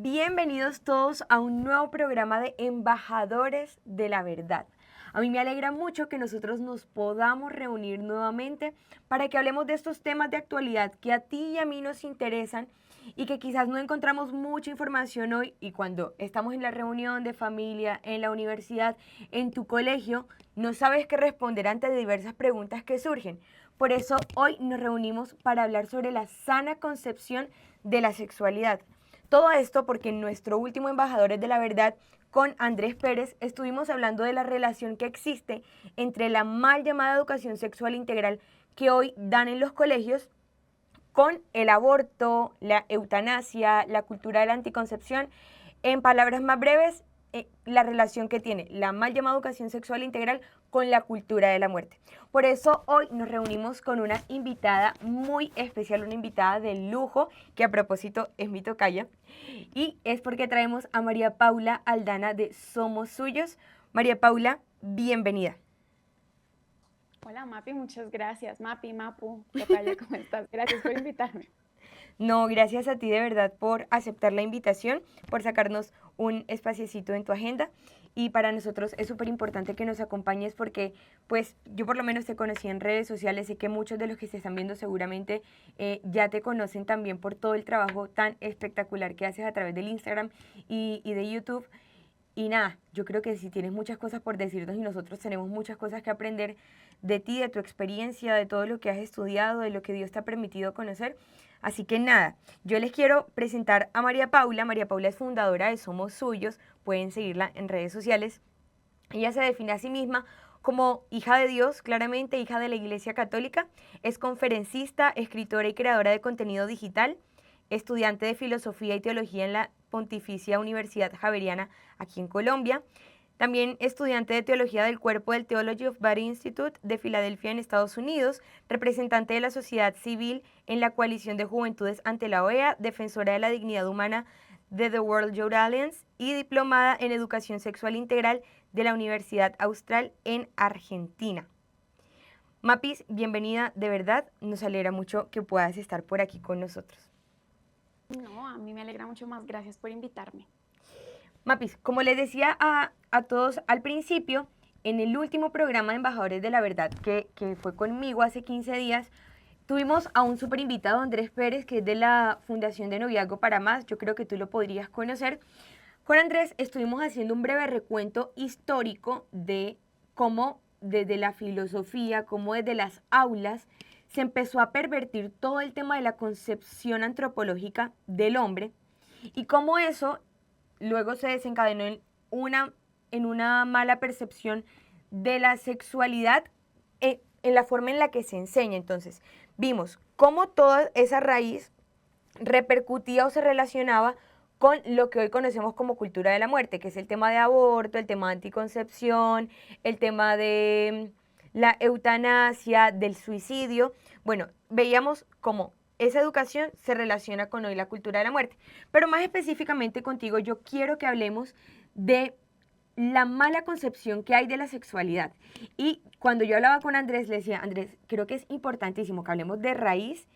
Bienvenidos todos a un nuevo programa de Embajadores de la Verdad. A mí me alegra mucho que nosotros nos podamos reunir nuevamente para que hablemos de estos temas de actualidad que a ti y a mí nos interesan y que quizás no encontramos mucha información hoy, y cuando estamos en la reunión de familia, en la universidad, en tu colegio, no sabes qué responder ante diversas preguntas que surgen. Por eso hoy nos reunimos para hablar sobre la sana concepción de la sexualidad. Todo esto porque en nuestro último Embajadores de la Verdad con Andrés Pérez estuvimos hablando de la relación que existe entre la mal llamada educación sexual integral que hoy dan en los colegios con el aborto, la eutanasia, la cultura de la anticoncepción. En palabras más breves, la relación que tiene la mal llamada educación sexual integral con la cultura de la muerte. Por eso hoy nos reunimos con una invitada muy especial, una invitada de lujo, que a propósito es mi tocaya, y es porque traemos a María Paula Aldana de Somos Suyos. María Paula, bienvenida. Hola Mapi, muchas gracias. Mapi, Mapu, tocaya, ¿cómo estás? Gracias por invitarme. No, gracias a ti de verdad por aceptar la invitación, por sacarnos un espaciecito en tu agenda. Y para nosotros es súper importante que nos acompañes porque, pues, yo por lo menos te conocí en redes sociales. Sé que muchos de los que se están viendo seguramente ya te conocen también por todo el trabajo tan espectacular que haces a través del Instagram y de YouTube. Y nada, yo creo que si tienes muchas cosas por decirnos y nosotros tenemos muchas cosas que aprender de ti, de tu experiencia, de todo lo que has estudiado, de lo que Dios te ha permitido conocer. Así que nada, yo les quiero presentar a María Paula. María Paula es fundadora de Somos Suyos, pueden seguirla en redes sociales. Ella se define a sí misma como hija de Dios, claramente hija de la Iglesia Católica. Es conferencista, escritora y creadora de contenido digital, estudiante de Filosofía y Teología en la Pontificia Universidad Javeriana aquí en Colombia. También estudiante de Teología del Cuerpo del Theology of Body Institute de Filadelfia en Estados Unidos, representante de la sociedad civil en la Coalición de Juventudes ante la OEA, defensora de la dignidad humana de The World Youth Alliance y diplomada en Educación Sexual Integral de la Universidad Austral en Argentina. Mapis, bienvenida, de verdad, nos alegra mucho que puedas estar por aquí con nosotros. No, a mí me alegra mucho más. Gracias por invitarme. Mapis, como les decía a todos al principio, en el último programa de Embajadores de la Verdad que fue conmigo hace 15 días, tuvimos a un súper invitado, Andrés Pérez, que es de la Fundación de Noviazgo para Más. Yo creo que tú lo podrías conocer. Con Andrés estuvimos haciendo un breve recuento histórico de cómo desde la filosofía, cómo desde las aulas se empezó a pervertir todo el tema de la concepción antropológica del hombre y cómo eso luego se desencadenó en una mala percepción de la sexualidad en la forma en la que se enseña. Entonces, vimos cómo toda esa raíz repercutía o se relacionaba con lo que hoy conocemos como cultura de la muerte, que es el tema de aborto, el tema de anticoncepción, el tema de la eutanasia, del suicidio. Bueno, veíamos cómo esa educación se relaciona con hoy la cultura de la muerte. Pero más específicamente contigo, yo quiero que hablemos de la mala concepción que hay de la sexualidad. Y cuando yo hablaba con Andrés, le decía, Andrés, creo que es importantísimo que hablemos de raíz,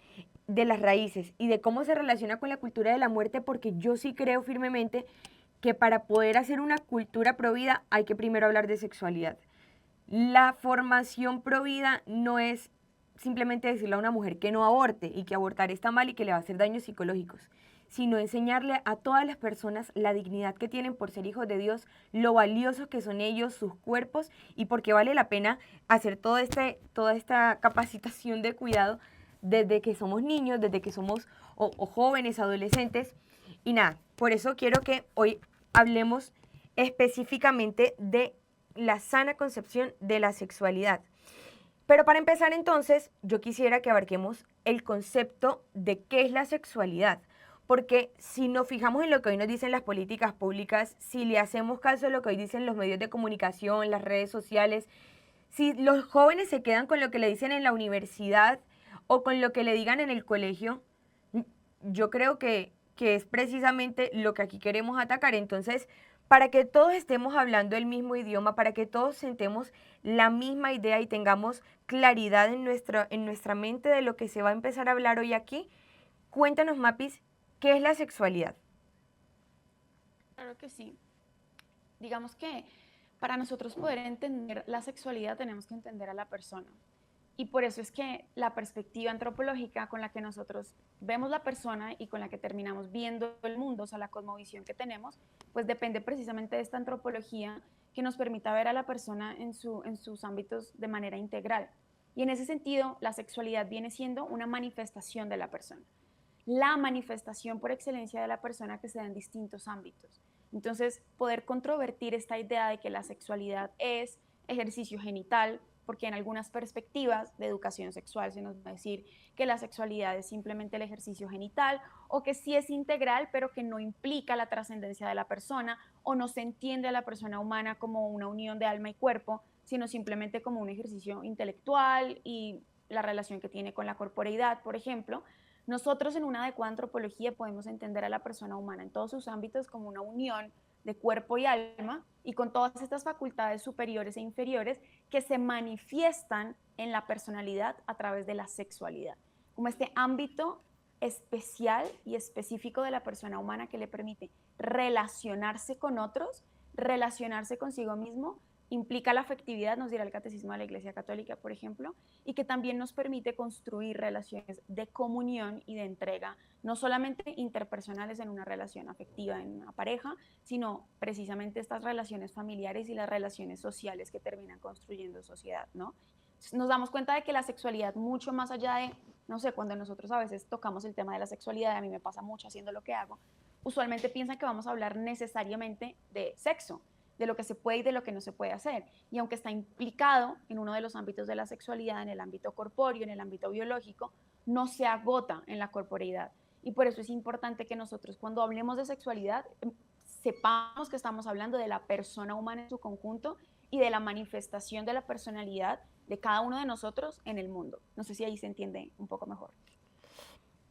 de las raíces y de cómo se relaciona con la cultura de la muerte, porque yo sí creo firmemente que para poder hacer una cultura pro vida hay que primero hablar de sexualidad. La formación pro vida no es simplemente decirle a una mujer que no aborte y que abortar está mal y que le va a hacer daños psicológicos, sino enseñarle a todas las personas la dignidad que tienen por ser hijos de Dios, lo valiosos que son ellos, sus cuerpos, y por qué vale la pena hacer toda esta capacitación de cuidado desde que somos niños, desde que somos o jóvenes, adolescentes. Y nada, por eso quiero que hoy hablemos específicamente de la sana concepción de la sexualidad. Pero para empezar entonces, yo quisiera que abarquemos el concepto de qué es la sexualidad. Porque si nos fijamos en lo que hoy nos dicen las políticas públicas, si le hacemos caso a lo que hoy dicen los medios de comunicación, las redes sociales, si los jóvenes se quedan con lo que le dicen en la universidad o con lo que le digan en el colegio, yo creo que es precisamente lo que aquí queremos atacar. Entonces, para que todos estemos hablando el mismo idioma, para que todos sentemos la misma idea y tengamos claridad en nuestra mente de lo que se va a empezar a hablar hoy aquí, cuéntanos, Mapis, ¿qué es la sexualidad? Claro que sí. Digamos que para nosotros poder entender la sexualidad tenemos que entender a la persona. Y por eso es que la perspectiva antropológica con la que nosotros vemos la persona y con la que terminamos viendo el mundo, o sea, la cosmovisión que tenemos, pues depende precisamente de esta antropología que nos permita ver a la persona en sus ámbitos de manera integral. Y en ese sentido, la sexualidad viene siendo una manifestación de la persona, la manifestación por excelencia de la persona que se da en distintos ámbitos. Entonces, poder controvertir esta idea de que la sexualidad es ejercicio genital, porque en algunas perspectivas de educación sexual se nos va a decir que la sexualidad es simplemente el ejercicio genital, o que sí es integral, pero que no implica la trascendencia de la persona, o no se entiende a la persona humana como una unión de alma y cuerpo, sino simplemente como un ejercicio intelectual y la relación que tiene con la corporeidad, por ejemplo. Nosotros en una adecuada antropología podemos entender a la persona humana en todos sus ámbitos como una unión de cuerpo y alma y con todas estas facultades superiores e inferiores que se manifiestan en la personalidad a través de la sexualidad, como este ámbito especial y específico de la persona humana que le permite relacionarse con otros, relacionarse consigo mismo, implica la afectividad, nos dirá el Catecismo de la Iglesia Católica, por ejemplo, y que también nos permite construir relaciones de comunión y de entrega, no solamente interpersonales en una relación afectiva, en una pareja, sino precisamente estas relaciones familiares y las relaciones sociales que terminan construyendo sociedad, ¿no? Nos damos cuenta de que la sexualidad, mucho más allá de, no sé, cuando nosotros a veces tocamos el tema de la sexualidad, a mí me pasa mucho haciendo lo que hago, usualmente piensan que vamos a hablar necesariamente de sexo, de lo que se puede y de lo que no se puede hacer. Y aunque está implicado en uno de los ámbitos de la sexualidad, en el ámbito corpóreo, en el ámbito biológico, no se agota en la corporeidad. Y por eso es importante que nosotros cuando hablemos de sexualidad sepamos que estamos hablando de la persona humana en su conjunto y de la manifestación de la personalidad de cada uno de nosotros en el mundo. No sé si ahí se entiende un poco mejor.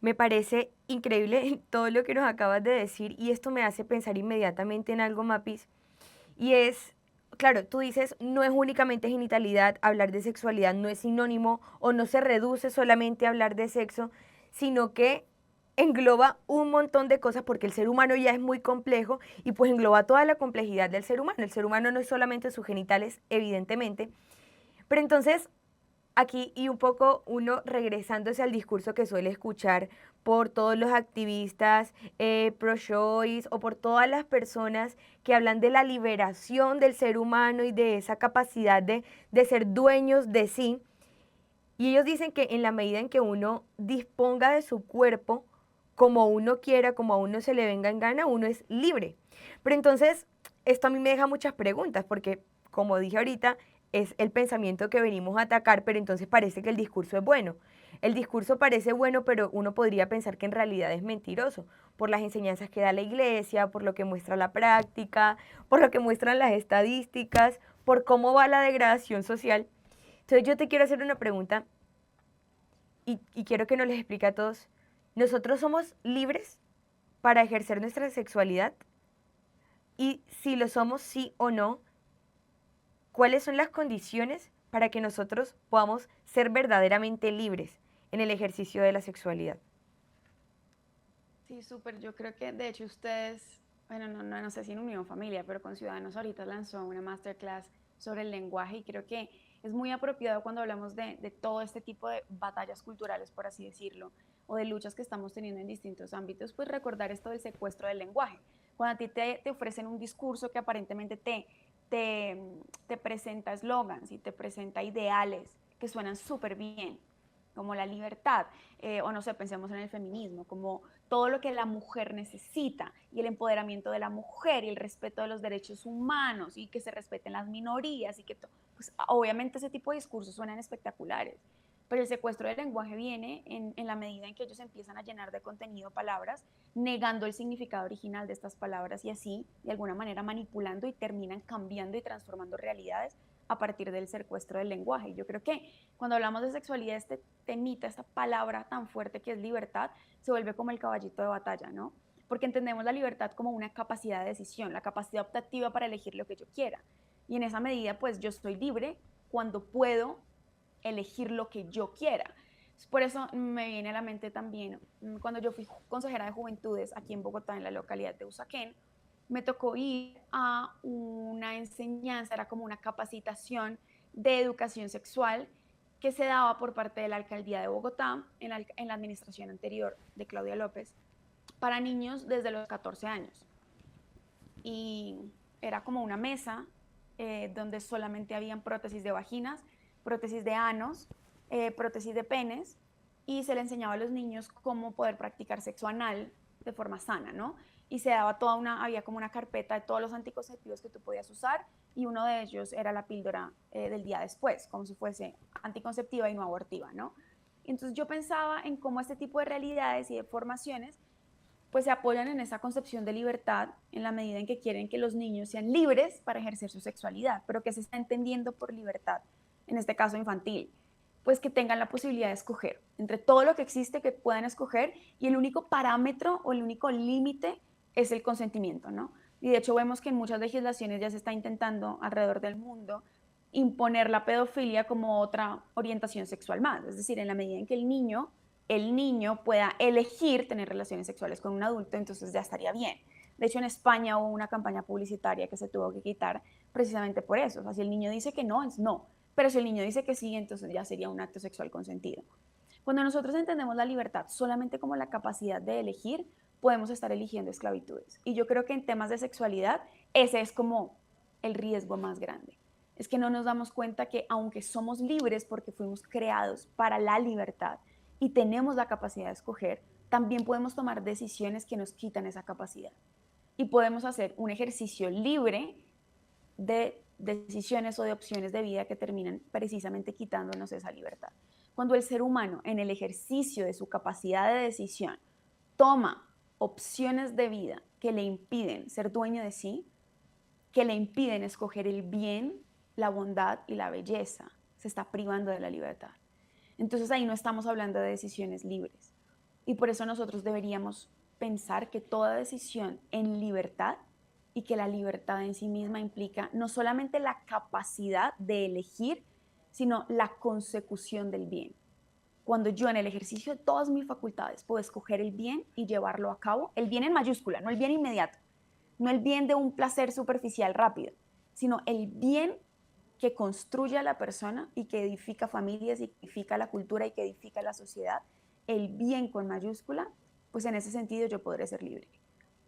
Me parece increíble todo lo que nos acabas de decir y esto me hace pensar inmediatamente en algo, Mapis, y es, claro, tú dices, no es únicamente genitalidad, hablar de sexualidad no es sinónimo o no se reduce solamente a hablar de sexo, sino que engloba un montón de cosas porque el ser humano ya es muy complejo y pues engloba toda la complejidad del ser humano. El ser humano no es solamente sus genitales, evidentemente, pero entonces aquí y un poco uno regresándose al discurso que suele escuchar por todos los activistas pro-choice o por todas las personas que hablan de la liberación del ser humano y de esa capacidad de ser dueños de sí. Y ellos dicen que en la medida en que uno disponga de su cuerpo como uno quiera, como a uno se le venga en gana, uno es libre. Pero entonces, esto a mí me deja muchas preguntas, porque como dije ahorita, es el pensamiento que venimos a atacar, pero entonces parece que el discurso es bueno. El discurso parece bueno, pero uno podría pensar que en realidad es mentiroso, por las enseñanzas que da la iglesia, por lo que muestra la práctica, por lo que muestran las estadísticas, por cómo va la degradación social. Entonces yo te quiero hacer una pregunta y quiero que nos les explique a todos. ¿Nosotros somos libres para ejercer nuestra sexualidad? Y si lo somos, sí o no, ¿cuáles son las condiciones para que nosotros podamos ser verdaderamente libres en el ejercicio de la sexualidad? Sí, súper. Yo creo que de hecho ustedes, bueno, no sé si en Unión Familia, pero con Ciudadanos ahorita lanzó una masterclass sobre el lenguaje y creo que es muy apropiado cuando hablamos de todo este tipo de batallas culturales, por así decirlo, o de luchas que estamos teniendo en distintos ámbitos, pues recordar esto del secuestro del lenguaje. Cuando a ti te ofrecen un discurso que aparentemente te, te presenta eslogans y te presenta ideales que suenan súper bien, como la libertad, o no sé, pensemos en el feminismo, como todo lo que la mujer necesita y el empoderamiento de la mujer y el respeto de los derechos humanos y que se respeten las minorías y que pues obviamente ese tipo de discursos suenan espectaculares, pero el secuestro del lenguaje viene en la medida en que ellos empiezan a llenar de contenido palabras, negando el significado original de estas palabras y así, de alguna manera, manipulando y terminan cambiando y transformando realidades a partir del secuestro del lenguaje. Yo creo que cuando hablamos de sexualidad, este temita, esta palabra tan fuerte que es libertad, se vuelve como el caballito de batalla, ¿no? Porque entendemos la libertad como una capacidad de decisión, la capacidad optativa para elegir lo que yo quiera. Y en esa medida, pues yo estoy libre cuando puedo elegir lo que yo quiera. Por eso me viene a la mente también, cuando yo fui consejera de juventudes aquí en Bogotá, en la localidad de Usaquén, me tocó ir a una enseñanza, era como una capacitación de educación sexual que se daba por parte de la alcaldía de Bogotá en la administración anterior de Claudia López para niños desde los 14 años. Y era como una mesa donde solamente habían prótesis de vaginas, prótesis de anos, prótesis de penes, y se le enseñaba a los niños cómo poder practicar sexo anal de forma sana, ¿no? Y se daba había como una carpeta de todos los anticonceptivos que tú podías usar, y uno de ellos era la píldora del día después, como si fuese anticonceptiva y no abortiva, ¿no? Entonces yo pensaba en cómo este tipo de realidades y de formaciones pues se apoyan en esa concepción de libertad en la medida en que quieren que los niños sean libres para ejercer su sexualidad, pero que se está entendiendo por libertad, en este caso infantil, pues que tengan la posibilidad de escoger entre todo lo que existe, que puedan escoger, y el único parámetro o el único límite es el consentimiento, ¿no? Y de hecho vemos que en muchas legislaciones ya se está intentando alrededor del mundo imponer la pedofilia como otra orientación sexual más, es decir, en la medida en que el niño pueda elegir tener relaciones sexuales con un adulto, entonces ya estaría bien. De hecho, en España hubo una campaña publicitaria que se tuvo que quitar precisamente por eso. O sea, si el niño dice que no, es no. Pero si el niño dice que sí, entonces ya sería un acto sexual consentido. Cuando nosotros entendemos la libertad solamente como la capacidad de elegir, podemos estar eligiendo esclavitudes. Y yo creo que en temas de sexualidad, ese es como el riesgo más grande. Es que no nos damos cuenta que aunque somos libres porque fuimos creados para la libertad, y tenemos la capacidad de escoger, también podemos tomar decisiones que nos quitan esa capacidad. Y podemos hacer un ejercicio libre de decisiones o de opciones de vida que terminan precisamente quitándonos esa libertad. Cuando el ser humano, en el ejercicio de su capacidad de decisión, toma opciones de vida que le impiden ser dueño de sí, que le impiden escoger el bien, la bondad y la belleza, se está privando de la libertad. Entonces ahí no estamos hablando de decisiones libres. Y por eso nosotros deberíamos pensar que toda decisión en libertad, y que la libertad en sí misma implica no solamente la capacidad de elegir, sino la consecución del bien. Cuando yo en el ejercicio de todas mis facultades puedo escoger el bien y llevarlo a cabo, el bien en mayúscula, no el bien inmediato, no el bien de un placer superficial rápido, sino el bien que construye a la persona y que edifica familias y que edifica la cultura y que edifica la sociedad, el bien con mayúscula, pues en ese sentido yo podré ser libre.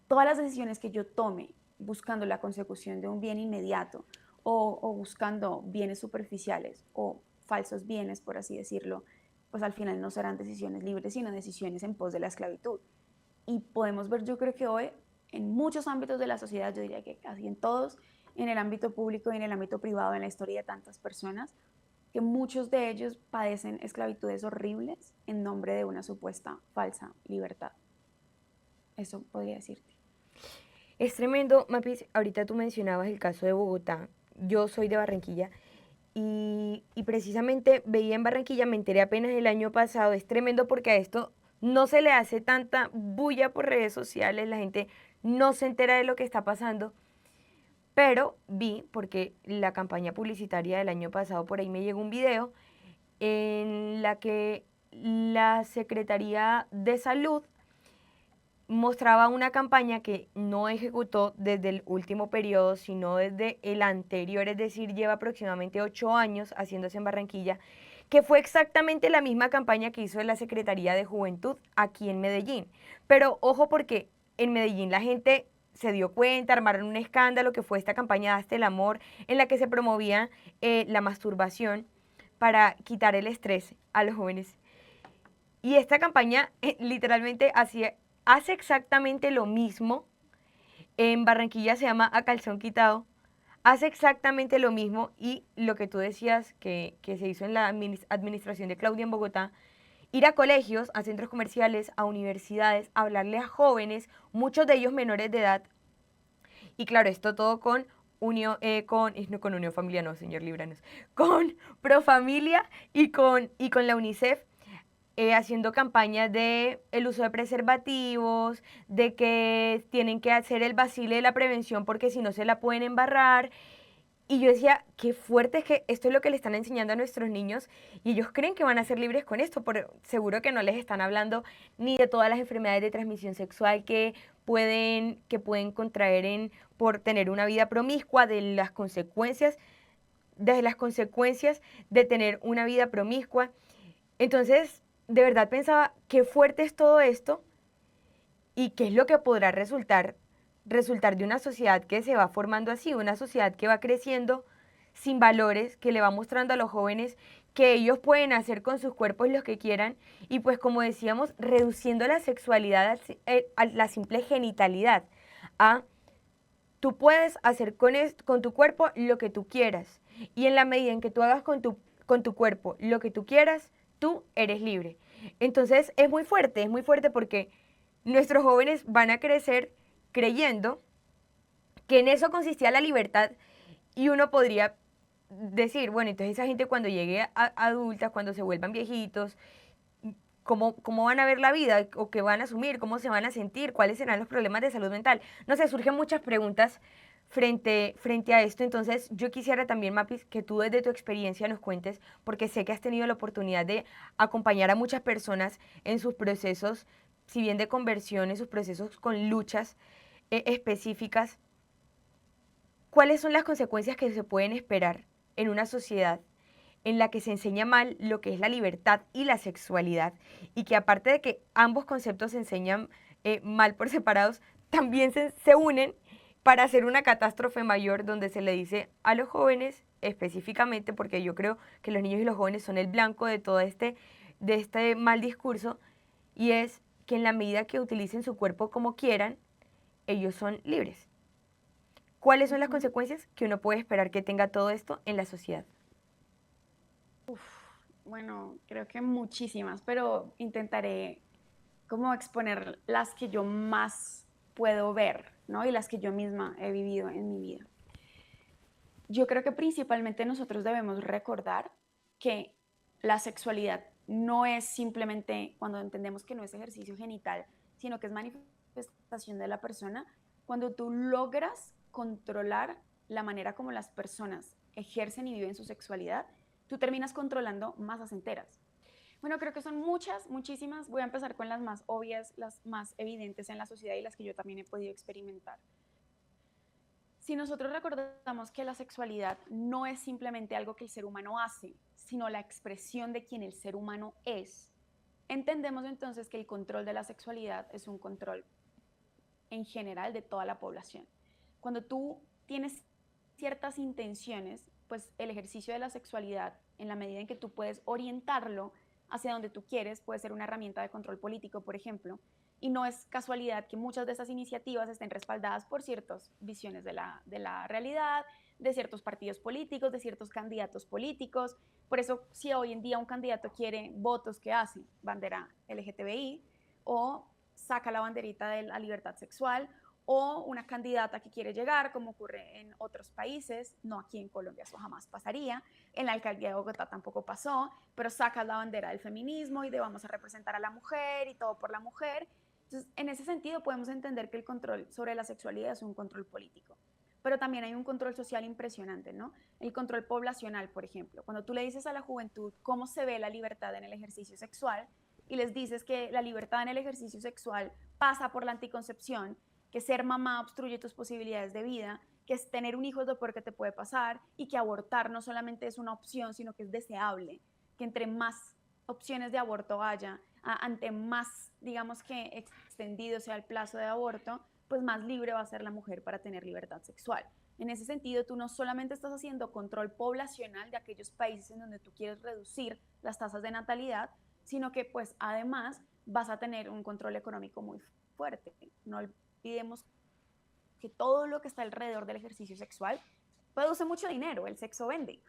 Todas las decisiones que yo tome buscando la consecución de un bien inmediato o buscando bienes superficiales o falsos bienes, por así decirlo, pues al final no serán decisiones libres, sino decisiones en pos de la esclavitud. Y podemos ver, yo creo que hoy, en muchos ámbitos de la sociedad, yo diría que casi en todos, en el ámbito público y en el ámbito privado, en la historia de tantas personas, que muchos de ellos padecen esclavitudes horribles en nombre de una supuesta falsa libertad. Eso podría decirte. Es tremendo, Mapis, ahorita tú mencionabas el caso de Bogotá. Yo soy de Barranquilla y precisamente veía en Barranquilla, me enteré apenas el año pasado, es tremendo porque a esto no se le hace tanta bulla por redes sociales, la gente no se entera de lo que está pasando, pero vi, porque la campaña publicitaria del año pasado, por ahí me llegó un video en la que la Secretaría de Salud mostraba una campaña que no ejecutó desde el último periodo, sino desde el anterior, es decir, lleva aproximadamente 8 años haciéndose en Barranquilla, que fue exactamente la misma campaña que hizo la Secretaría de Juventud aquí en Medellín. Pero ojo porque en Medellín la gente se dio cuenta, armaron un escándalo que fue esta campaña Daste el Amor, en la que se promovía la masturbación para quitar el estrés a los jóvenes. Y esta campaña literalmente hace exactamente lo mismo. En Barranquilla se llama A Calzón Quitado. Hace exactamente lo mismo y lo que tú decías que se hizo en la administración de Claudia en Bogotá, ir a colegios, a centros comerciales, a universidades, a hablarle a jóvenes, muchos de ellos menores de edad. Y claro, esto todo con no con Unión Familia, no, señor Libranos, con Profamilia y con la UNICEF, haciendo campañas de el uso de preservativos, de que tienen que hacer el vacile de la prevención porque si no se la pueden embarrar. Y yo decía, qué fuerte es que esto es lo que le están enseñando a nuestros niños y ellos creen que van a ser libres con esto, pero seguro que no les están hablando ni de todas las enfermedades de transmisión sexual que pueden contraer por tener una vida promiscua, de las consecuencias de tener una vida promiscua. Entonces, de verdad pensaba, qué fuerte es todo esto y qué es lo que podrá resultar de una sociedad que se va formando así, una sociedad que va creciendo sin valores, que le va mostrando a los jóvenes que ellos pueden hacer con sus cuerpos lo que quieran y pues como decíamos, reduciendo la sexualidad a la simple genitalidad, a tú puedes hacer con tu cuerpo lo que tú quieras y en la medida en que tú hagas con tu cuerpo lo que tú quieras, tú eres libre. Entonces es muy fuerte porque nuestros jóvenes van a crecer creyendo que en eso consistía la libertad y uno podría decir, bueno, entonces esa gente cuando llegue a adulta, cuando se vuelvan viejitos, ¿cómo van a ver la vida o qué van a asumir? ¿Cómo se van a sentir? ¿Cuáles serán los problemas de salud mental? No sé, surgen muchas preguntas frente a esto. Entonces, yo quisiera también, Mapis, que tú desde tu experiencia nos cuentes, porque sé que has tenido la oportunidad de acompañar a muchas personas en sus procesos, si bien de conversión, en sus procesos con luchas específicas. ¿Cuáles son las consecuencias que se pueden esperar en una sociedad en la que se enseña mal lo que es la libertad y la sexualidad y que aparte de que ambos conceptos se enseñan mal por separados, también se unen para hacer una catástrofe mayor donde se le dice a los jóvenes específicamente, porque yo creo que los niños y los jóvenes son el blanco de este mal discurso, y es que en la medida que utilicen su cuerpo como quieran, ellos son libres. ¿Cuáles son las Ujú. consecuencias que uno puede esperar que tenga todo esto en la sociedad? Bueno, creo que muchísimas, pero intentaré como exponer las que yo más puedo ver, ¿no? Y las que yo misma he vivido en mi vida. Yo creo que principalmente nosotros debemos recordar que la sexualidad no es simplemente cuando entendemos que no es ejercicio genital, sino que es manifestación de la persona, cuando tú logras controlar la manera como las personas ejercen y viven su sexualidad, tú terminas controlando masas enteras. Bueno, creo que son muchas, muchísimas. Voy a empezar con las más obvias, las más evidentes en la sociedad y las que yo también he podido experimentar. Si nosotros recordamos que la sexualidad no es simplemente algo que el ser humano hace, sino la expresión de quien el ser humano es, entendemos entonces que el control de la sexualidad es un control en general de toda la población. Cuando tú tienes ciertas intenciones, pues el ejercicio de la sexualidad, en la medida en que tú puedes orientarlo hacia donde tú quieres, puede ser una herramienta de control político, por ejemplo, y no es casualidad que muchas de esas iniciativas estén respaldadas por ciertas visiones de la realidad, de ciertos partidos políticos, de ciertos candidatos políticos. Por eso, si hoy en día un candidato quiere votos, ¿qué hace? Bandera LGTBI o saca la banderita de la libertad sexual, o una candidata que quiere llegar, como ocurre en otros países, no aquí en Colombia, eso jamás pasaría, en la alcaldía de Bogotá tampoco pasó, pero sacas la bandera del feminismo y de vamos a representar a la mujer y todo por la mujer. Entonces, en ese sentido podemos entender que el control sobre la sexualidad es un control político, pero también hay un control social impresionante, ¿no? El control poblacional, por ejemplo. Cuando tú le dices a la juventud cómo se ve la libertad en el ejercicio sexual y les dices que la libertad en el ejercicio sexual pasa por la anticoncepción, que ser mamá obstruye tus posibilidades de vida, que tener un hijo es lo peor que te puede pasar y que abortar no solamente es una opción, sino que es deseable, que entre más opciones de aborto haya, ante más, digamos que extendido sea el plazo de aborto, pues más libre va a ser la mujer para tener libertad sexual. En ese sentido, tú no solamente estás haciendo control poblacional de aquellos países en donde tú quieres reducir las tasas de natalidad, sino que pues además vas a tener un control económico muy fuerte. No olvidemos que todo lo que está alrededor del ejercicio sexual produce mucho dinero, el sexo vende.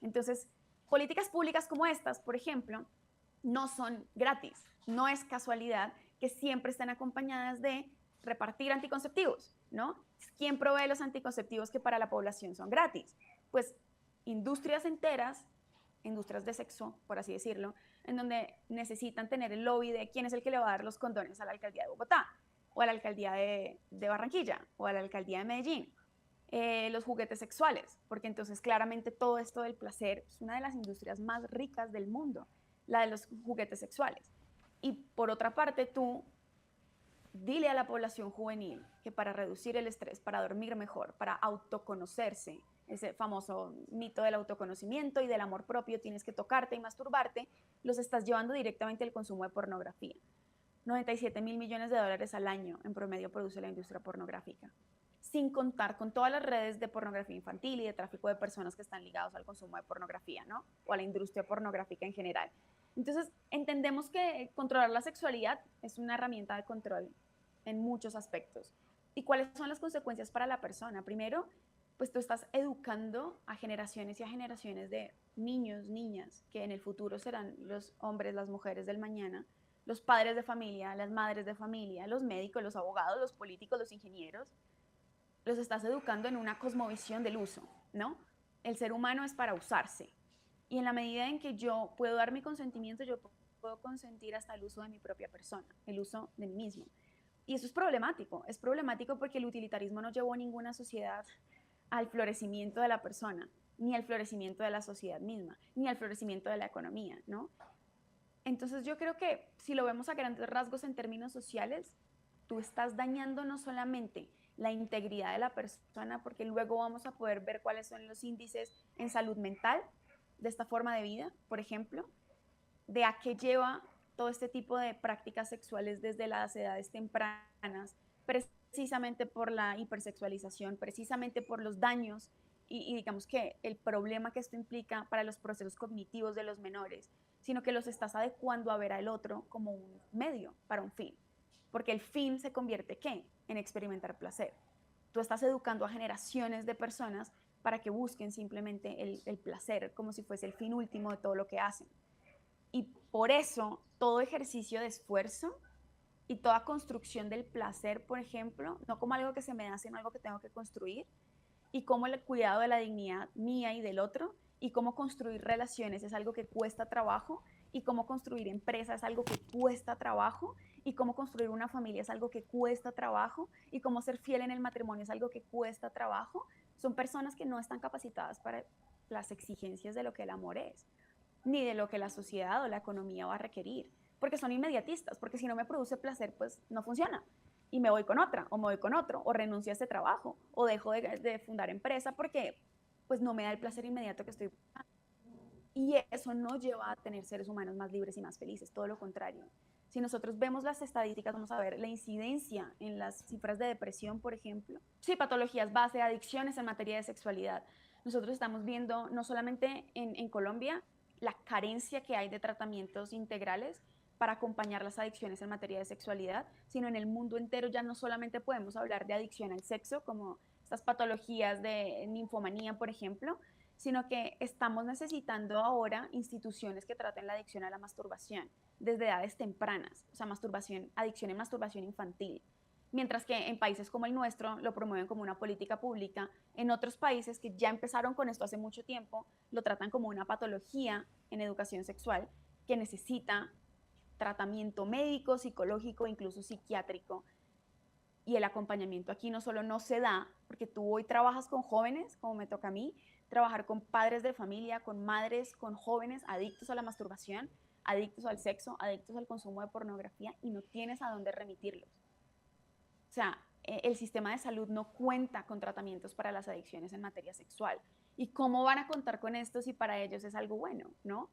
Entonces, políticas públicas como estas, por ejemplo, no son gratis. No es casualidad que siempre estén acompañadas de repartir anticonceptivos, ¿no? ¿Quién provee los anticonceptivos que para la población son gratis? Pues industrias enteras, industrias de sexo, por así decirlo, en donde necesitan tener el lobby de quién es el que le va a dar los condones a la alcaldía de Bogotá, o a la alcaldía de Barranquilla, o a la alcaldía de Medellín. Los juguetes sexuales, porque entonces claramente todo esto del placer es una de las industrias más ricas del mundo, la de los juguetes sexuales. Y por otra parte, tú dile a la población juvenil que para reducir el estrés, para dormir mejor, para autoconocerse, ese famoso mito del autoconocimiento y del amor propio, tienes que tocarte y masturbarte, los estás llevando directamente al consumo de pornografía. 97.000 millones de dólares al año en promedio produce la industria pornográfica, sin contar con todas las redes de pornografía infantil y de tráfico de personas que están ligados al consumo de pornografía, ¿no? O a la industria pornográfica en general. Entonces, entendemos que controlar la sexualidad es una herramienta de control en muchos aspectos. ¿Y cuáles son las consecuencias para la persona? Primero, pues tú estás educando a generaciones y a generaciones de niños, niñas, que en el futuro serán los hombres, las mujeres del mañana, los padres de familia, las madres de familia, los médicos, los abogados, los políticos, los ingenieros. Los estás educando en una cosmovisión del uso, ¿no? El ser humano es para usarse. Y en la medida en que yo puedo dar mi consentimiento, yo puedo consentir hasta el uso de mi propia persona, el uso de mí mismo. Y eso es problemático porque el utilitarismo no llevó a ninguna sociedad al florecimiento de la persona, ni al florecimiento de la sociedad misma, ni al florecimiento de la economía, ¿no? Entonces yo creo que si lo vemos a grandes rasgos en términos sociales, tú estás dañando no solamente la integridad de la persona, porque luego vamos a poder ver cuáles son los índices en salud mental de esta forma de vida, por ejemplo, de a qué lleva todo este tipo de prácticas sexuales desde las edades tempranas, precisamente por la hipersexualización, precisamente por los daños y digamos que el problema que esto implica para los procesos cognitivos de los menores, sino que los estás adecuando a ver al otro como un medio para un fin. Porque el fin se convierte, ¿qué? En experimentar placer. Tú estás educando a generaciones de personas para que busquen simplemente el placer como si fuese el fin último de todo lo que hacen. Y por eso todo ejercicio de esfuerzo y toda construcción del placer, por ejemplo, no como algo que se me da, sino algo que tengo que construir, y cómo el cuidado de la dignidad mía y del otro, y cómo construir relaciones es algo que cuesta trabajo, y cómo construir empresas es algo que cuesta trabajo, y cómo construir una familia es algo que cuesta trabajo, y cómo ser fiel en el matrimonio es algo que cuesta trabajo, son personas que no están capacitadas para las exigencias de lo que el amor es, ni de lo que la sociedad o la economía va a requerir, porque son inmediatistas, porque si no me produce placer, pues no funciona. Y me voy con otra, o me voy con otro, o renuncio a este trabajo, o dejo de fundar empresa porque pues no me da el placer inmediato que estoy buscando. Y eso no lleva a tener seres humanos más libres y más felices, todo lo contrario. Si nosotros vemos las estadísticas, vamos a ver la incidencia en las cifras de depresión, por ejemplo. Sí, patologías base, adicciones en materia de sexualidad. Nosotros estamos viendo, no solamente en Colombia, la carencia que hay de tratamientos integrales para acompañar las adicciones en materia de sexualidad, sino en el mundo entero ya no solamente podemos hablar de adicción al sexo, como estas patologías de ninfomanía, por ejemplo, sino que estamos necesitando ahora instituciones que traten la adicción a la masturbación desde edades tempranas, o sea, adicción en masturbación infantil. Mientras que en países como el nuestro lo promueven como una política pública, en otros países que ya empezaron con esto hace mucho tiempo, lo tratan como una patología en educación sexual que necesita tratamiento médico, psicológico, incluso psiquiátrico. Y el acompañamiento aquí no solo no se da, porque tú hoy trabajas con jóvenes, como me toca a mí, trabajar con padres de familia, con madres, con jóvenes adictos a la masturbación, adictos al sexo, adictos al consumo de pornografía, y no tienes a dónde remitirlos. O sea, el sistema de salud no cuenta con tratamientos para las adicciones en materia sexual. ¿Y cómo van a contar con esto si para ellos es algo bueno, no?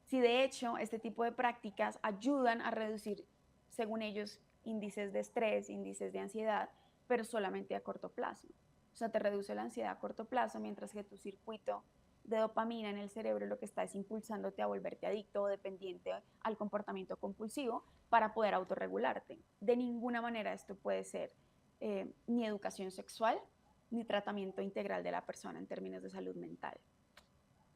Si de hecho este tipo de prácticas ayudan a reducir, según ellos, índices de estrés, índices de ansiedad, pero solamente a corto plazo. O sea, te reduce la ansiedad a corto plazo, mientras que tu circuito de dopamina en el cerebro lo que está es impulsándote a volverte adicto o dependiente al comportamiento compulsivo para poder autorregularte. De ninguna manera esto puede ser ni educación sexual ni tratamiento integral de la persona en términos de salud mental.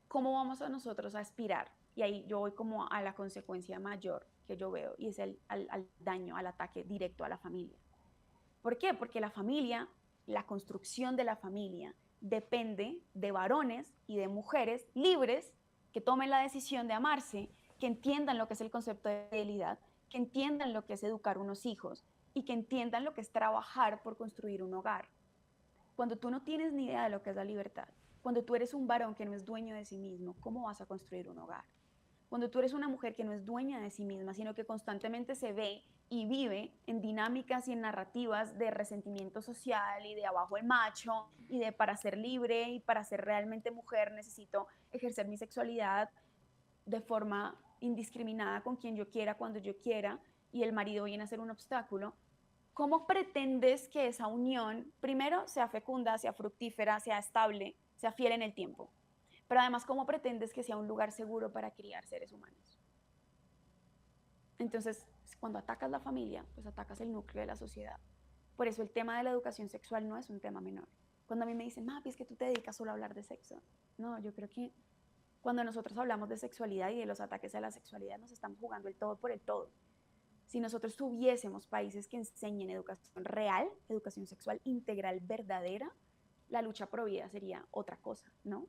¿Cómo vamos a nosotros a aspirar? Y ahí yo voy como a la consecuencia mayor que yo veo y es al daño, al ataque directo a la familia. ¿Por qué? Porque la familia, la construcción de la familia depende de varones y de mujeres libres que tomen la decisión de amarse, que entiendan lo que es el concepto de fidelidad, que entiendan lo que es educar unos hijos y que entiendan lo que es trabajar por construir un hogar. Cuando tú no tienes ni idea de lo que es la libertad, cuando tú eres un varón que no es dueño de sí mismo, ¿cómo vas a construir un hogar? Cuando tú eres una mujer que no es dueña de sí misma, sino que constantemente se ve y vive en dinámicas y en narrativas de resentimiento social y de abajo el macho y de para ser libre y para ser realmente mujer necesito ejercer mi sexualidad de forma indiscriminada con quien yo quiera, cuando yo quiera, y el marido viene a ser un obstáculo, ¿cómo pretendes que esa unión, primero, sea fecunda, sea fructífera, sea estable, sea fiel en el tiempo? Pero además, ¿cómo pretendes que sea un lugar seguro para criar seres humanos? Entonces, cuando atacas la familia, pues atacas el núcleo de la sociedad. Por eso el tema de la educación sexual no es un tema menor. Cuando a mí me dicen, Mapi, es que tú te dedicas solo a hablar de sexo. No, yo creo que cuando nosotros hablamos de sexualidad y de los ataques a la sexualidad, nos estamos jugando el todo por el todo. Si nosotros tuviésemos países que enseñen educación real, educación sexual integral verdadera, la lucha pro vida sería otra cosa, ¿no?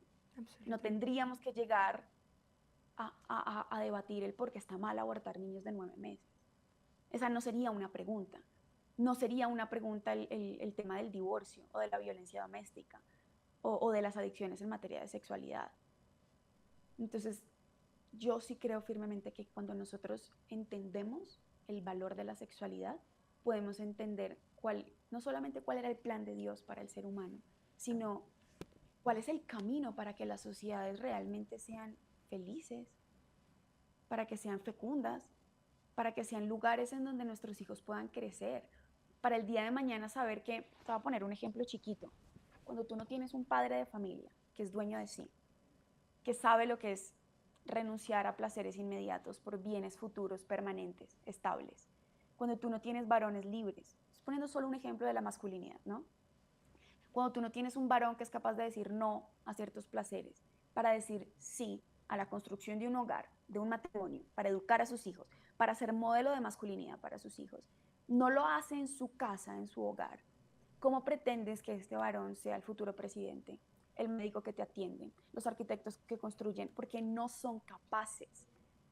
No tendríamos que llegar a debatir el por qué está mal abortar niños de 9 meses. Esa no sería una pregunta. No sería una pregunta el tema del divorcio o de la violencia doméstica o de las adicciones en materia de sexualidad. Entonces, yo sí creo firmemente que cuando nosotros entendemos el valor de la sexualidad, podemos entender no solamente cuál era el plan de Dios para el ser humano, sino cuál es el camino para que las sociedades realmente sean felices, para que sean fecundas, para que sean lugares en donde nuestros hijos puedan crecer, para el día de mañana saber que, te voy a poner un ejemplo chiquito, cuando tú no tienes un padre de familia que es dueño de sí, que sabe lo que es renunciar a placeres inmediatos por bienes futuros permanentes, estables, cuando tú no tienes varones libres, estoy poniendo solo un ejemplo de la masculinidad, ¿no? Cuando tú no tienes un varón que es capaz de decir no a ciertos placeres, para decir sí a la construcción de un hogar, de un matrimonio, para educar a sus hijos, para ser modelo de masculinidad para sus hijos, no lo hace en su casa, en su hogar. ¿Cómo pretendes que este varón sea el futuro presidente, el médico que te atiende, los arquitectos que construyen? Porque no son capaces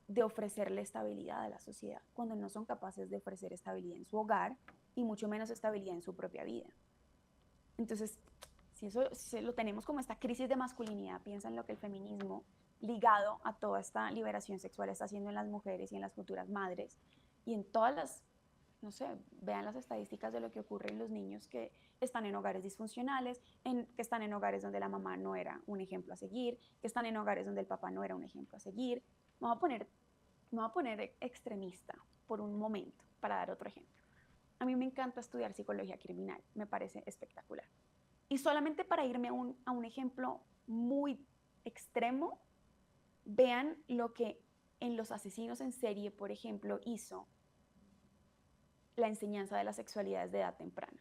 de ofrecerle estabilidad a la sociedad, cuando no son capaces de ofrecer estabilidad en su hogar y mucho menos estabilidad en su propia vida. Entonces, si lo tenemos como esta crisis de masculinidad, piensa en lo que el feminismo ligado a toda esta liberación sexual está haciendo en las mujeres y en las futuras madres y en todas las, no sé, vean las estadísticas de lo que ocurre en los niños que están en hogares disfuncionales, que están en hogares donde la mamá no era un ejemplo a seguir, que están en hogares donde el papá no era un ejemplo a seguir. Me voy a poner extremista por un momento para dar otro ejemplo. A mí me encanta estudiar psicología criminal, me parece espectacular. Y solamente para irme a un ejemplo muy extremo, vean lo que en los asesinos en serie, por ejemplo, hizo la enseñanza de la sexualidad desde edad temprana.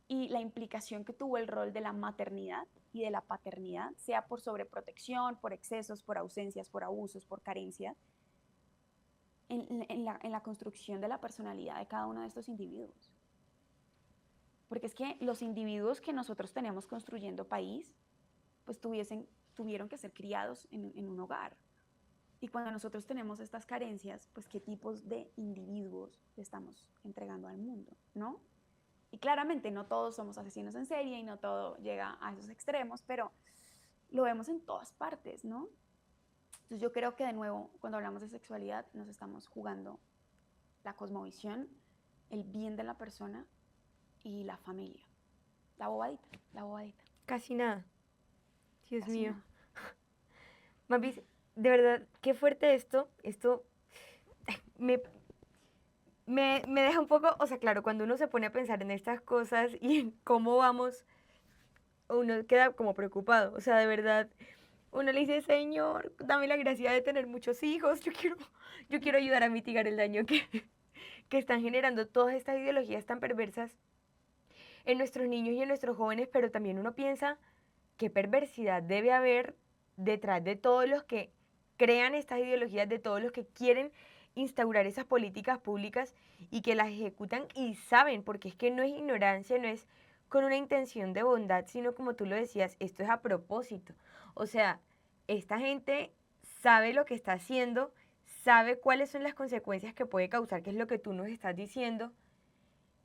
Y la implicación que tuvo el rol de la maternidad y de la paternidad, sea por sobreprotección, por excesos, por ausencias, por abusos, por carencias, en la construcción de la personalidad de cada uno de estos individuos. Porque es que los individuos que nosotros tenemos construyendo país, pues tuvieron que ser criados en un hogar. Y cuando nosotros tenemos estas carencias, pues qué tipos de individuos le estamos entregando al mundo, ¿no? Y claramente no todos somos asesinos en serie y no todo llega a esos extremos, pero lo vemos en todas partes, ¿no? Entonces yo creo que de nuevo, cuando hablamos de sexualidad, nos estamos jugando la cosmovisión, el bien de la persona y la familia. La bobadita, la bobadita. Casi nada. Dios Casi mío. nada. Mapis, de verdad, qué fuerte esto. Esto me, me deja un poco, o sea, claro, cuando uno se pone a pensar en estas cosas y en cómo vamos, uno queda como preocupado. O sea, de verdad, uno le dice, Señor, dame la gracia de tener muchos hijos. Yo quiero ayudar a mitigar el daño que están generando todas estas ideologías tan perversas en nuestros niños y en nuestros jóvenes, pero también uno piensa qué perversidad debe haber detrás de todos los que crean estas ideologías, de todos los que quieren instaurar esas políticas públicas y que las ejecutan y saben, porque es que no es ignorancia, no es con una intención de bondad, sino como tú lo decías, esto es a propósito. O sea, esta gente sabe lo que está haciendo, sabe cuáles son las consecuencias que puede causar, que es lo que tú nos estás diciendo,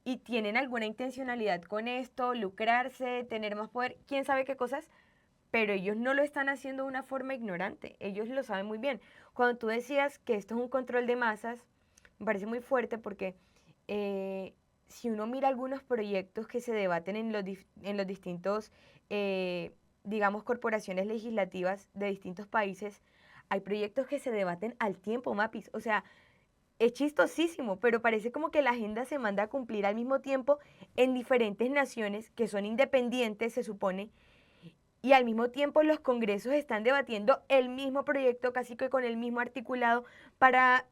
y tienen alguna intencionalidad con esto, lucrarse, tener más poder, quién sabe qué cosas, pero ellos no lo están haciendo de una forma ignorante, ellos lo saben muy bien. Cuando tú decías que esto es un control de masas, me parece muy fuerte porque eh, si uno mira algunos proyectos que se debaten en los distintos, digamos, corporaciones legislativas de distintos países, hay proyectos que se debaten al tiempo, Mapis. O sea, es chistosísimo, pero parece como que la agenda se manda a cumplir al mismo tiempo en diferentes naciones que son independientes, se supone, y al mismo tiempo los congresos están debatiendo el mismo proyecto, casi que con el mismo articulado, para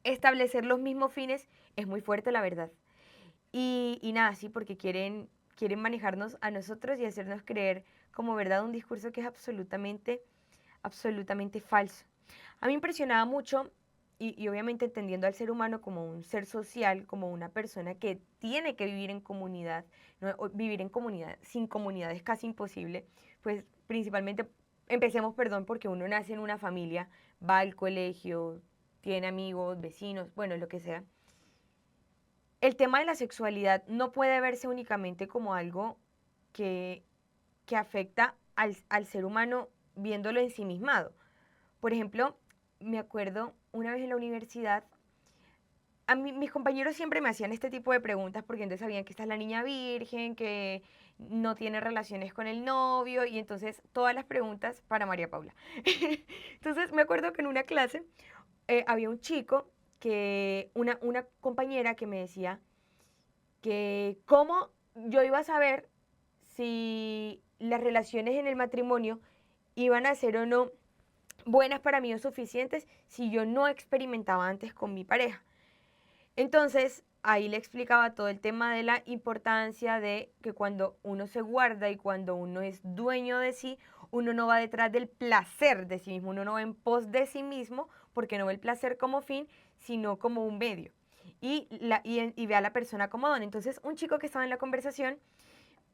establecer los mismos fines. Es muy fuerte, la verdad. Y nada, sí, porque quieren manejarnos a nosotros y hacernos creer como verdad un discurso que es absolutamente falso. A mí me impresionaba mucho y obviamente entendiendo al ser humano como un ser social, como una persona que tiene que vivir en comunidad, ¿no? Vivir en comunidad, sin comunidad es casi imposible, pues principalmente, empecemos, perdón, porque uno nace en una familia, va al colegio, tiene amigos, vecinos, bueno, lo que sea. El tema de la sexualidad no puede verse únicamente como algo que, que afecta al ser humano viéndolo ensimismado. Por ejemplo, me acuerdo una vez en la universidad, a mí, mis compañeros siempre me hacían este tipo de preguntas porque entonces sabían que esta es la niña virgen, que no tiene relaciones con el novio y entonces todas las preguntas para María Paula. Entonces me acuerdo que en una clase había un chico una compañera que me decía que cómo yo iba a saber si las relaciones en el matrimonio iban a ser o no buenas para mí o suficientes si yo no experimentaba antes con mi pareja. Entonces, ahí le explicaba todo el tema de la importancia de que cuando uno se guarda y cuando uno es dueño de sí, uno no va detrás del placer de sí mismo, uno no va en pos de sí mismo, porque no ve el placer como fin, sino como un medio. Y ve a la persona como don. Entonces, un chico que estaba en la conversación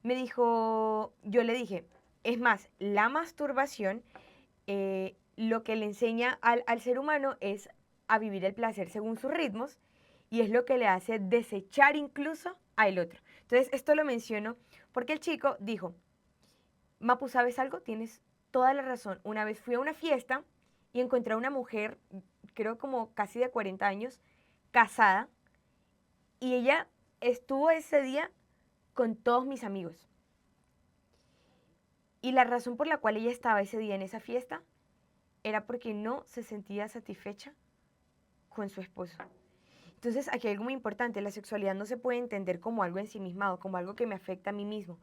me dijo, yo le dije, es más, la masturbación lo que le enseña al ser humano es a vivir el placer según sus ritmos y es lo que le hace desechar incluso al otro. Entonces, esto lo menciono porque el chico dijo, Mapu, ¿sabes algo? Tienes toda la razón. Una vez fui a una fiesta y encontré a una mujer, creo como casi de 40 años, casada, y ella estuvo ese día con todos mis amigos. Y la razón por la cual ella estaba ese día en esa fiesta era porque no se sentía satisfecha con su esposo. Entonces, aquí hay algo muy importante, la sexualidad no se puede entender como algo ensimismado, como algo que me afecta a mí mismo,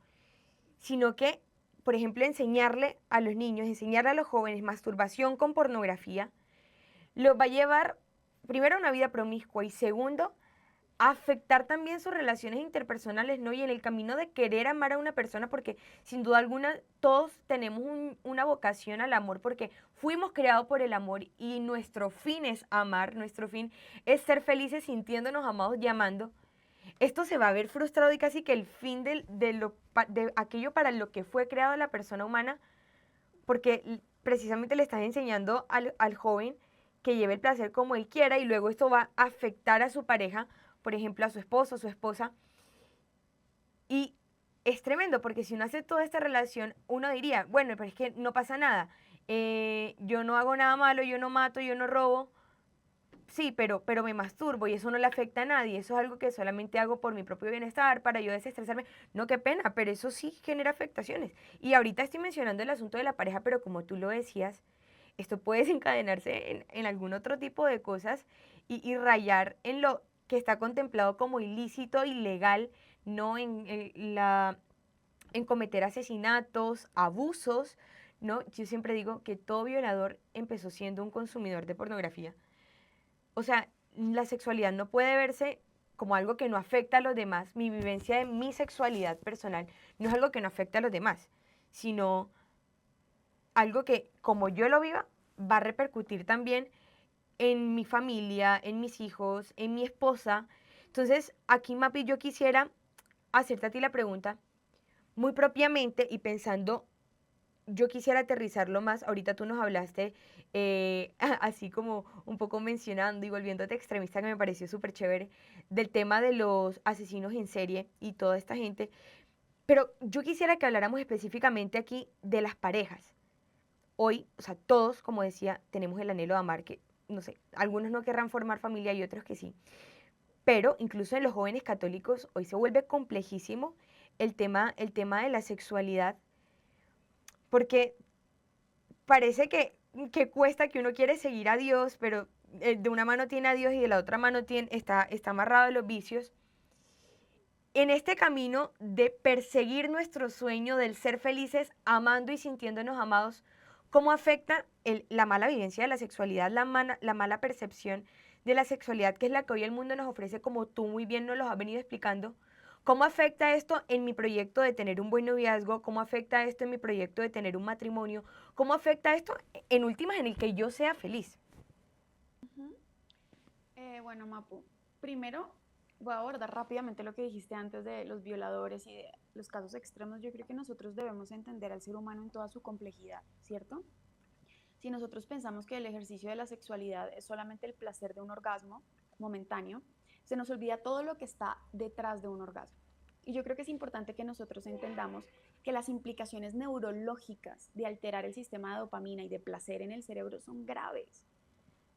sino que, por ejemplo, enseñarle a los niños, enseñarle a los jóvenes masturbación con pornografía, los va a llevar, primero, a una vida promiscua y segundo, afectar también sus relaciones interpersonales, ¿no? Y en el camino de querer amar a una persona, porque sin duda alguna todos tenemos una vocación al amor, porque fuimos creados por el amor y nuestro fin es amar, nuestro fin es ser felices sintiéndonos amados y amando. Esto se va a ver frustrado y casi que el fin de aquello para lo que fue creado la persona humana, porque precisamente le estás enseñando al joven que lleve el placer como él quiera y luego esto va a afectar a su pareja, por ejemplo, a su esposo, a su esposa. Y es tremendo porque si uno hace toda esta relación, uno diría, bueno, pero es que no pasa nada. Yo no hago nada malo, yo no mato, yo no robo. Sí, pero me masturbo y eso no le afecta a nadie. Eso es algo que solamente hago por mi propio bienestar, para yo desestresarme. No, qué pena, pero eso sí genera afectaciones. Y ahorita estoy mencionando el asunto de la pareja, pero como tú lo decías, esto puede desencadenarse en algún otro tipo de cosas y rayar en lo que está contemplado como ilícito, ilegal, no en cometer asesinatos, abusos, ¿no? Yo siempre digo que todo violador empezó siendo un consumidor de pornografía. O sea, la sexualidad no puede verse como algo que no afecta a los demás. Mi vivencia de mi sexualidad personal no es algo que no afecta a los demás, sino algo que, como yo lo viva, va a repercutir también en mi familia, en mis hijos, en mi esposa. Entonces, aquí, Mapi, yo quisiera hacerte a ti la pregunta muy propiamente y pensando, yo quisiera aterrizarlo más. Ahorita tú nos hablaste, así como un poco mencionando y volviéndote extremista, que me pareció súper chévere, del tema de los asesinos en serie y toda esta gente. Pero yo quisiera que habláramos específicamente aquí de las parejas. Hoy, o sea, todos, como decía, tenemos el anhelo de amar, que, no sé, algunos no querrán formar familia y otros que sí. Pero incluso en los jóvenes católicos hoy se vuelve complejísimo el tema de la sexualidad, porque parece que cuesta, que uno quiere seguir a Dios, pero de una mano tiene a Dios y de la otra mano está amarrado a los vicios. En este camino de perseguir nuestro sueño del ser felices, amando y sintiéndonos amados, ¿cómo afecta la mala vivencia de la sexualidad, la mala percepción de la sexualidad, que es la que hoy el mundo nos ofrece, como tú muy bien nos lo has venido explicando? ¿Cómo afecta esto en mi proyecto de tener un buen noviazgo? ¿Cómo afecta esto en mi proyecto de tener un matrimonio? ¿Cómo afecta esto en últimas en el que yo sea feliz? Ujú. Bueno, Mapu, primero voy a abordar rápidamente lo que dijiste antes de los violadores y de los casos extremos. Yo creo que nosotros debemos entender al ser humano en toda su complejidad, ¿cierto? Si nosotros pensamos que el ejercicio de la sexualidad es solamente el placer de un orgasmo momentáneo, se nos olvida todo lo que está detrás de un orgasmo. Y yo creo que es importante que nosotros entendamos que las implicaciones neurológicas de alterar el sistema de dopamina y de placer en el cerebro son graves.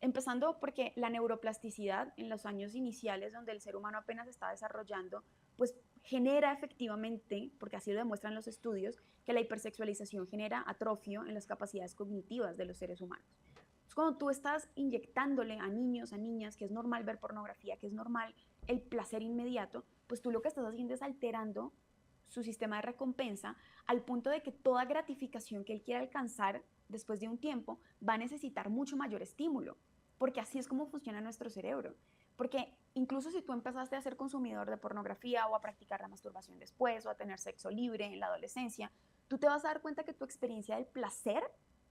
Empezando porque la neuroplasticidad en los años iniciales, donde el ser humano apenas está desarrollando, pues genera efectivamente, porque así lo demuestran los estudios, que la hipersexualización genera atrofio en las capacidades cognitivas de los seres humanos. Entonces, cuando tú estás inyectándole a niños, a niñas, que es normal ver pornografía, que es normal el placer inmediato, pues tú lo que estás haciendo es alterando su sistema de recompensa al punto de que toda gratificación que él quiera alcanzar después de un tiempo va a necesitar mucho mayor estímulo, porque así es como funciona nuestro cerebro. Porque incluso si tú empezaste a ser consumidor de pornografía o a practicar la masturbación después o a tener sexo libre en la adolescencia, tú te vas a dar cuenta que tu experiencia del placer,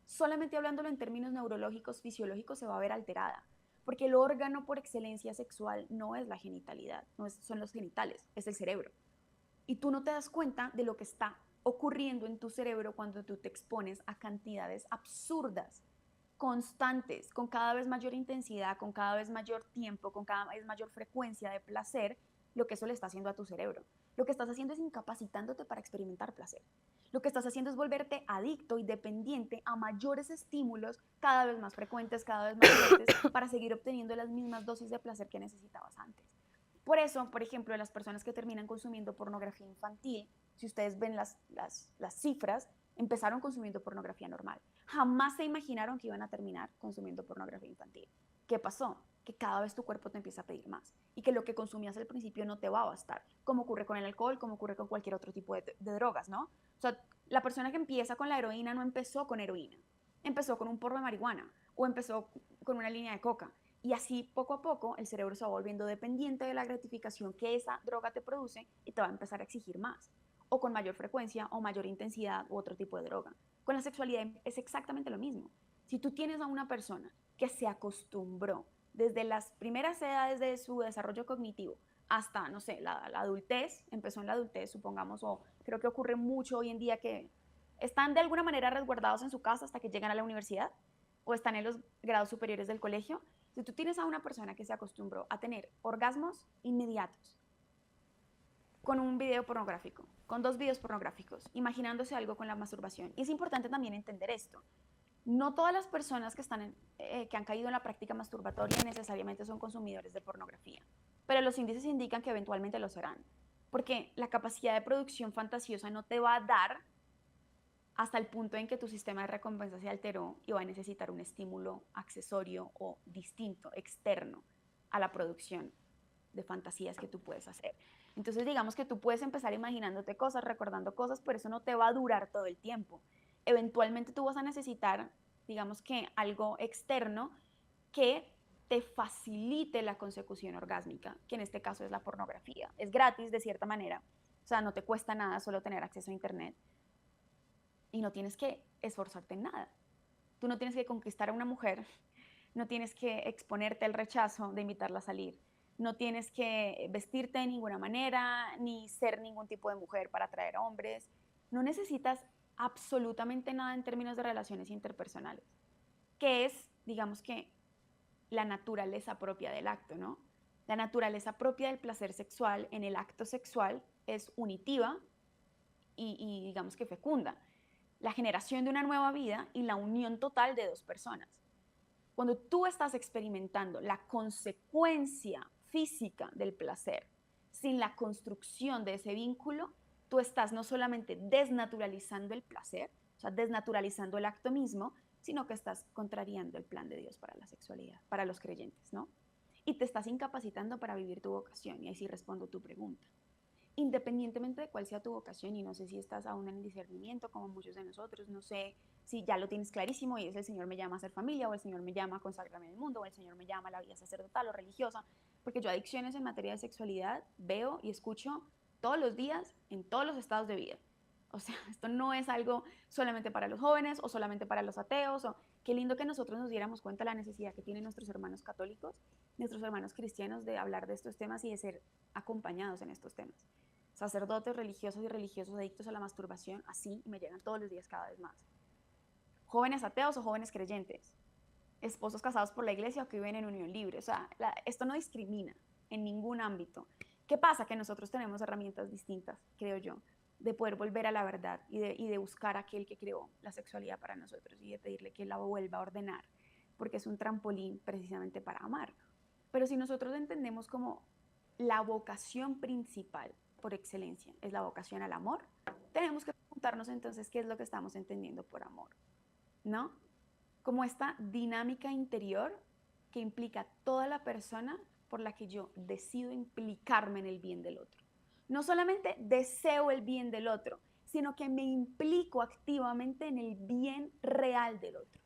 solamente hablándolo en términos neurológicos, fisiológicos, se va a ver alterada. Porque el órgano por excelencia sexual no es la genitalidad, no es, son los genitales, es el cerebro. Y tú no te das cuenta de lo que está ocurriendo en tu cerebro cuando tú te expones a cantidades absurdas, constantes, con cada vez mayor intensidad, con cada vez mayor tiempo, con cada vez mayor frecuencia de placer, lo que eso le está haciendo a tu cerebro. Lo que estás haciendo es incapacitándote para experimentar placer. Lo que estás haciendo es volverte adicto y dependiente a mayores estímulos cada vez más frecuentes, cada vez más fuertes, para seguir obteniendo las mismas dosis de placer que necesitabas antes. Por eso, por ejemplo, las personas que terminan consumiendo pornografía infantil, si ustedes ven las cifras, empezaron consumiendo pornografía normal. Jamás se imaginaron que iban a terminar consumiendo pornografía infantil. ¿Qué pasó? Que cada vez tu cuerpo te empieza a pedir más y que lo que consumías al principio no te va a bastar, como ocurre con el alcohol, como ocurre con cualquier otro tipo de drogas, ¿no? O sea, la persona que empieza con la heroína no empezó con heroína, empezó con un porro de marihuana o empezó con una línea de coca. Y así poco a poco el cerebro se va volviendo dependiente de la gratificación que esa droga te produce y te va a empezar a exigir más, o con mayor frecuencia o mayor intensidad u otro tipo de droga. Con la sexualidad es exactamente lo mismo. Si tú tienes a una persona que se acostumbró desde las primeras edades de su desarrollo cognitivo hasta, no sé, la adultez, empezó en la adultez, supongamos, o creo que ocurre mucho hoy en día que están de alguna manera resguardados en su casa hasta que llegan a la universidad o están en los grados superiores del colegio. Si tú tienes a una persona que se acostumbró a tener orgasmos inmediatos con un video pornográfico, con dos videos pornográficos, imaginándose algo con la masturbación, y es importante también entender esto. No todas las personas que han caído en la práctica masturbatoria necesariamente son consumidores de pornografía, pero los índices indican que eventualmente lo serán, porque la capacidad de producción fantasiosa no te va a dar hasta el punto en que tu sistema de recompensa se alteró y va a necesitar un estímulo accesorio o distinto, externo a la producción de fantasías que tú puedes hacer. Entonces digamos que tú puedes empezar imaginándote cosas, recordando cosas, pero eso no te va a durar todo el tiempo. Eventualmente tú vas a necesitar, digamos que algo externo que te facilite la consecución orgásmica, que en este caso es la pornografía. Es gratis de cierta manera, o sea, no te cuesta nada solo tener acceso a internet y no tienes que esforzarte en nada. Tú no tienes que conquistar a una mujer, no tienes que exponerte al rechazo de invitarla a salir, no tienes que vestirte de ninguna manera, ni ser ningún tipo de mujer para atraer a hombres. No necesitas absolutamente nada en términos de relaciones interpersonales, que es, digamos que, la naturaleza propia del acto, ¿no? La naturaleza propia del placer sexual en el acto sexual es unitiva, y digamos que fecunda. La generación de una nueva vida y la unión total de dos personas. Cuando tú estás experimentando la consecuencia física del placer sin la construcción de ese vínculo, tú estás no solamente desnaturalizando el placer, o sea, desnaturalizando el acto mismo, sino que estás contrariando el plan de Dios para la sexualidad, para los creyentes, ¿no? Y te estás incapacitando para vivir tu vocación, y ahí sí respondo tu pregunta. Independientemente de cuál sea tu vocación, y no sé si estás aún en discernimiento, como muchos de nosotros, no sé si ya lo tienes clarísimo y es el Señor me llama a ser familia, o el Señor me llama a consagrarme en el mundo, o el Señor me llama a la vida sacerdotal o religiosa, porque yo adicciones en materia de sexualidad veo y escucho todos los días en todos los estados de vida. O sea, esto no es algo solamente para los jóvenes o solamente para los ateos. O qué lindo que nosotros nos diéramos cuenta de la necesidad que tienen nuestros hermanos católicos, nuestros hermanos cristianos, de hablar de estos temas y de ser acompañados en estos temas. Sacerdotes religiosos y religiosos adictos a la masturbación, así, y me llegan todos los días cada vez más. Jóvenes ateos o jóvenes creyentes, esposos casados por la iglesia o que viven en unión libre. O sea, esto no discrimina en ningún ámbito. ¿Qué pasa? Que nosotros tenemos herramientas distintas, creo yo, de poder volver a la verdad y de buscar a aquel que creó la sexualidad para nosotros y de pedirle que la vuelva a ordenar, porque es un trampolín precisamente para amar. Pero si nosotros entendemos como la vocación principal por excelencia es la vocación al amor, tenemos que preguntarnos entonces qué es lo que estamos entendiendo por amor, ¿no? Como esta dinámica interior que implica toda la persona por la que yo decido implicarme en el bien del otro. No solamente deseo el bien del otro, sino que me implico activamente en el bien real del otro,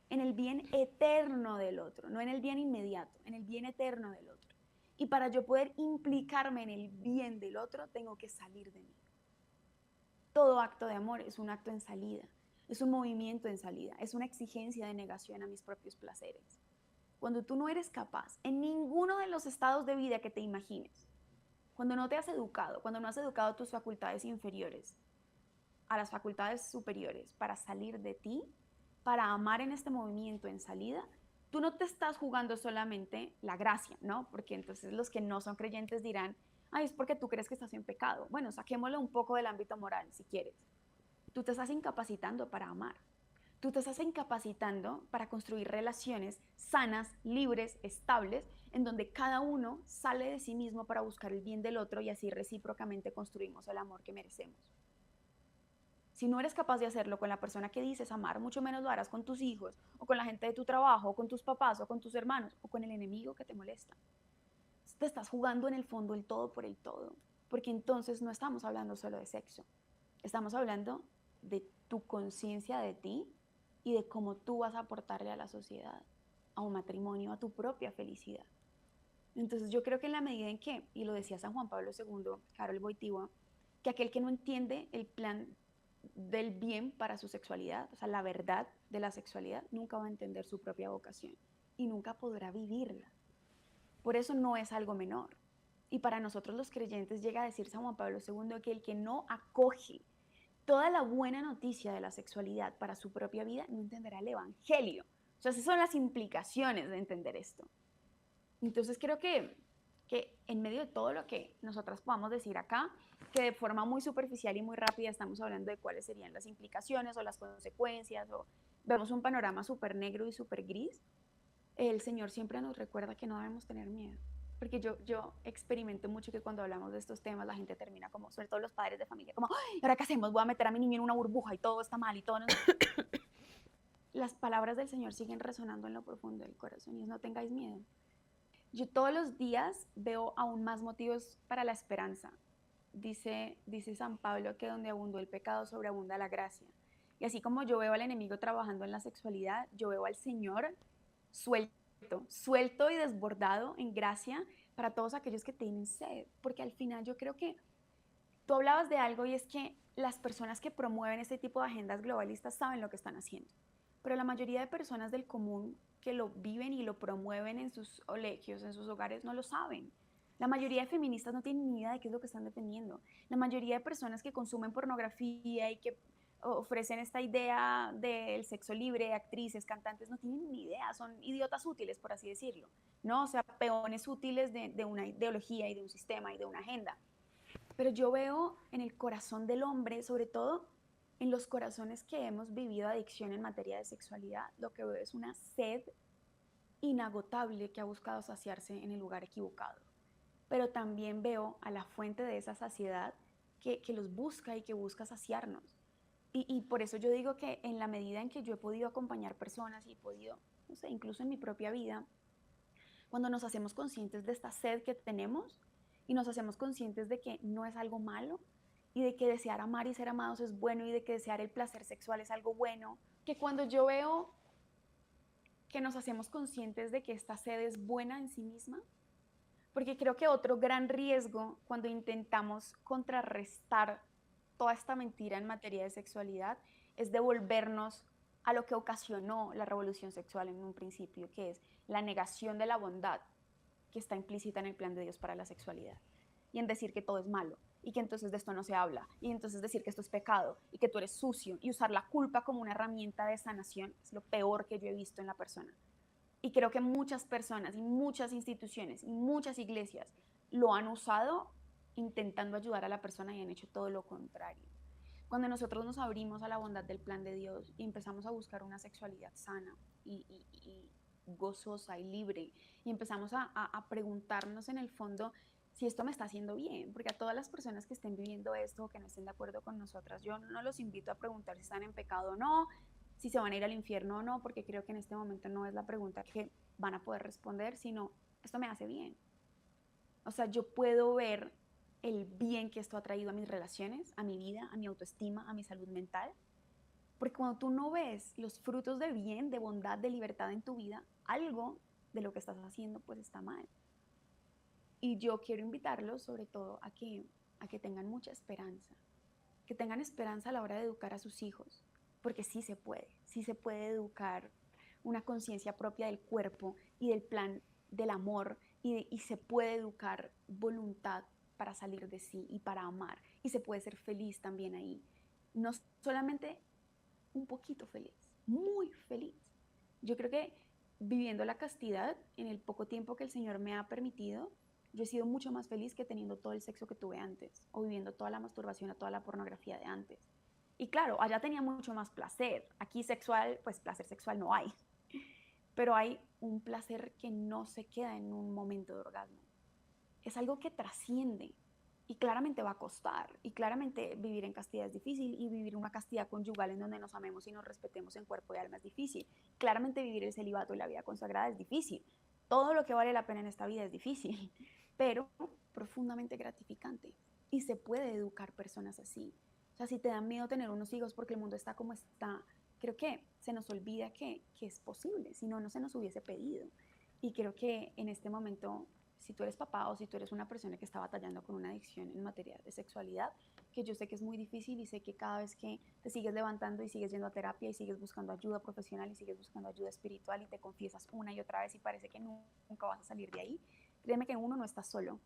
en el bien eterno del otro, no en el bien inmediato, en el bien eterno del otro. Y para yo poder implicarme en el bien del otro, tengo que salir de mí. Todo acto de amor es un acto en salida, es un movimiento en salida, es una exigencia de negación a mis propios placeres. Cuando tú no eres capaz, en ninguno de los estados de vida que te imagines, cuando no te has educado, cuando no has educado tus facultades inferiores a las facultades superiores para salir de ti, para amar en este movimiento en salida, tú no te estás jugando solamente la gracia, ¿no? Porque entonces los que no son creyentes dirán, ay, es porque tú crees que estás en pecado. Bueno, saquémoslo un poco del ámbito moral, si quieres. Tú te estás incapacitando para amar. Tú te estás incapacitando para construir relaciones sanas, libres, estables, en donde cada uno sale de sí mismo para buscar el bien del otro y así recíprocamente construimos el amor que merecemos. Si no eres capaz de hacerlo con la persona que dices amar, mucho menos lo harás con tus hijos, o con la gente de tu trabajo, o con tus papás, o con tus hermanos, o con el enemigo que te molesta. Te estás jugando en el fondo el todo por el todo, porque entonces no estamos hablando solo de sexo, estamos hablando de tu conciencia de ti y de cómo tú vas a aportarle a la sociedad, a un matrimonio, a tu propia felicidad. Entonces yo creo que en la medida en que, y lo decía San Juan Pablo II, Karol Wojtyła, que aquel que no entiende el plan del bien para su sexualidad, o sea, la verdad de la sexualidad, nunca va a entender su propia vocación y nunca podrá vivirla. Por eso no es algo menor. Y para nosotros los creyentes llega a decir San Juan Pablo II que el que no acoge toda la buena noticia de la sexualidad para su propia vida no entenderá el evangelio. O sea, esas son las implicaciones de entender esto. Entonces creo que en medio de todo lo que nosotras podamos decir acá, que de forma muy superficial y muy rápida estamos hablando de cuáles serían las implicaciones o las consecuencias, o vemos un panorama súper negro y súper gris, el Señor siempre nos recuerda que no debemos tener miedo. Porque yo experimento mucho que cuando hablamos de estos temas la gente termina como, sobre todo los padres de familia, como, ¿y ahora qué hacemos? Voy a meter a mi niño en una burbuja y todo está mal y todo no... Las palabras del Señor siguen resonando en lo profundo del corazón y es no tengáis miedo. Yo todos los días veo aún más motivos para la esperanza. Dice San Pablo que donde abundó el pecado sobreabunda la gracia. Y así como yo veo al enemigo trabajando en la sexualidad, yo veo al Señor suelto y desbordado en gracia para todos aquellos que tienen sed. Porque al final yo creo que tú hablabas de algo y es que las personas que promueven este tipo de agendas globalistas saben lo que están haciendo. Pero la mayoría de personas del común que lo viven y lo promueven en sus colegios, en sus hogares, no lo saben. La mayoría de feministas no tienen ni idea de qué es lo que están defendiendo. La mayoría de personas que consumen pornografía y que ofrecen esta idea del sexo libre, actrices, cantantes, no tienen ni idea, son idiotas útiles, por así decirlo, ¿no? O sea, peones útiles de una ideología y de un sistema y de una agenda. Pero yo veo en el corazón del hombre, sobre todo en los corazones que hemos vivido adicción en materia de sexualidad, lo que veo es una sed inagotable que ha buscado saciarse en el lugar equivocado. Pero también veo a la fuente de esa saciedad que los busca y que busca saciarnos. Y por eso yo digo que en la medida en que yo he podido acompañar personas y he podido, no sé, incluso en mi propia vida, cuando nos hacemos conscientes de esta sed que tenemos y nos hacemos conscientes de que no es algo malo y de que desear amar y ser amados es bueno y de que desear el placer sexual es algo bueno, que cuando yo veo que nos hacemos conscientes de que esta sed es buena en sí misma, porque creo que otro gran riesgo cuando intentamos contrarrestar toda esta mentira en materia de sexualidad es devolvernos a lo que ocasionó la revolución sexual en un principio, que es la negación de la bondad que está implícita en el plan de Dios para la sexualidad. Y en decir que todo es malo, y que entonces de esto no se habla, y entonces decir que esto es pecado, y que tú eres sucio, y usar la culpa como una herramienta de sanación es lo peor que yo he visto en la persona. Y creo que muchas personas y muchas instituciones y muchas iglesias lo han usado intentando ayudar a la persona y han hecho todo lo contrario. Cuando nosotros nos abrimos a la bondad del plan de Dios y empezamos a buscar una sexualidad sana y gozosa y libre, y empezamos a preguntarnos en el fondo si esto me está haciendo bien, porque a todas las personas que estén viviendo esto o que no estén de acuerdo con nosotras, yo no los invito a preguntar si están en pecado o no, si se van a ir al infierno o no, porque creo que en este momento no es la pregunta que van a poder responder, sino esto me hace bien. O sea, yo puedo ver el bien que esto ha traído a mis relaciones, a mi vida, a mi autoestima, a mi salud mental. Porque cuando tú no ves los frutos de bien, de bondad, de libertad en tu vida, algo de lo que estás haciendo pues está mal. Y yo quiero invitarlos sobre todo a que tengan mucha esperanza, que tengan esperanza a la hora de educar a sus hijos, porque sí se puede educar una conciencia propia del cuerpo y del plan del amor y se puede educar voluntad para salir de sí y para amar y se puede ser feliz también ahí. No solamente un poquito feliz, muy feliz. Yo creo que viviendo la castidad en el poco tiempo que el Señor me ha permitido, yo he sido mucho más feliz que teniendo todo el sexo que tuve antes o viviendo toda la masturbación o toda la pornografía de antes. Y claro, allá tenía mucho más placer. Aquí sexual, pues placer sexual no hay. Pero hay un placer que no se queda en un momento de orgasmo. Es algo que trasciende y claramente va a costar. Y claramente vivir en castidad es difícil y vivir una castidad conyugal en donde nos amemos y nos respetemos en cuerpo y alma es difícil. Claramente vivir el celibato y la vida consagrada es difícil. Todo lo que vale la pena en esta vida es difícil, pero profundamente gratificante. Y se puede educar personas así. O sea, si te da miedo tener unos hijos porque el mundo está como está, creo que se nos olvida que es posible, si no, no se nos hubiese pedido. Y creo que en este momento, si tú eres papá o si tú eres una persona que está batallando con una adicción en materia de sexualidad, que yo sé que es muy difícil y sé que cada vez que te sigues levantando y sigues yendo a terapia y sigues buscando ayuda profesional y sigues buscando ayuda espiritual y te confiesas una y otra vez y parece que nunca vas a salir de ahí, créeme que uno no está solo,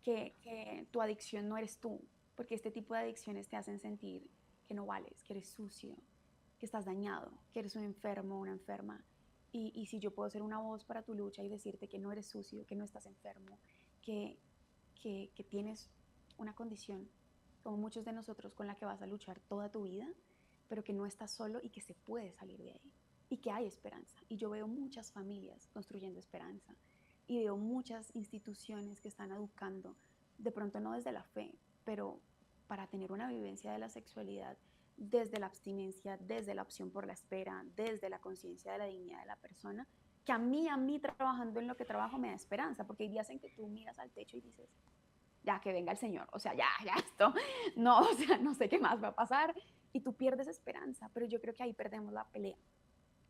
que tu adicción no eres tú, porque este tipo de adicciones te hacen sentir que no vales, que eres sucio, que estás dañado, que eres un enfermo, una enferma. Y si yo puedo ser una voz para tu lucha y decirte que no eres sucio, que no estás enfermo, que, que tienes una condición, como muchos de nosotros, con la que vas a luchar toda tu vida, pero que no estás solo y que se puede salir de ahí y que hay esperanza. Y yo veo muchas familias construyendo esperanza y veo muchas instituciones que están educando, de pronto no desde la fe, pero para tener una vivencia de la sexualidad desde la abstinencia, desde la opción por la espera, desde la conciencia de la dignidad de la persona, que a mí trabajando en lo que trabajo me da esperanza, porque hay días en que tú miras al techo y dices, ya que venga el Señor, o sea, ya esto, no, o sea, no sé qué más va a pasar, y tú pierdes esperanza, pero yo creo que ahí perdemos la pelea.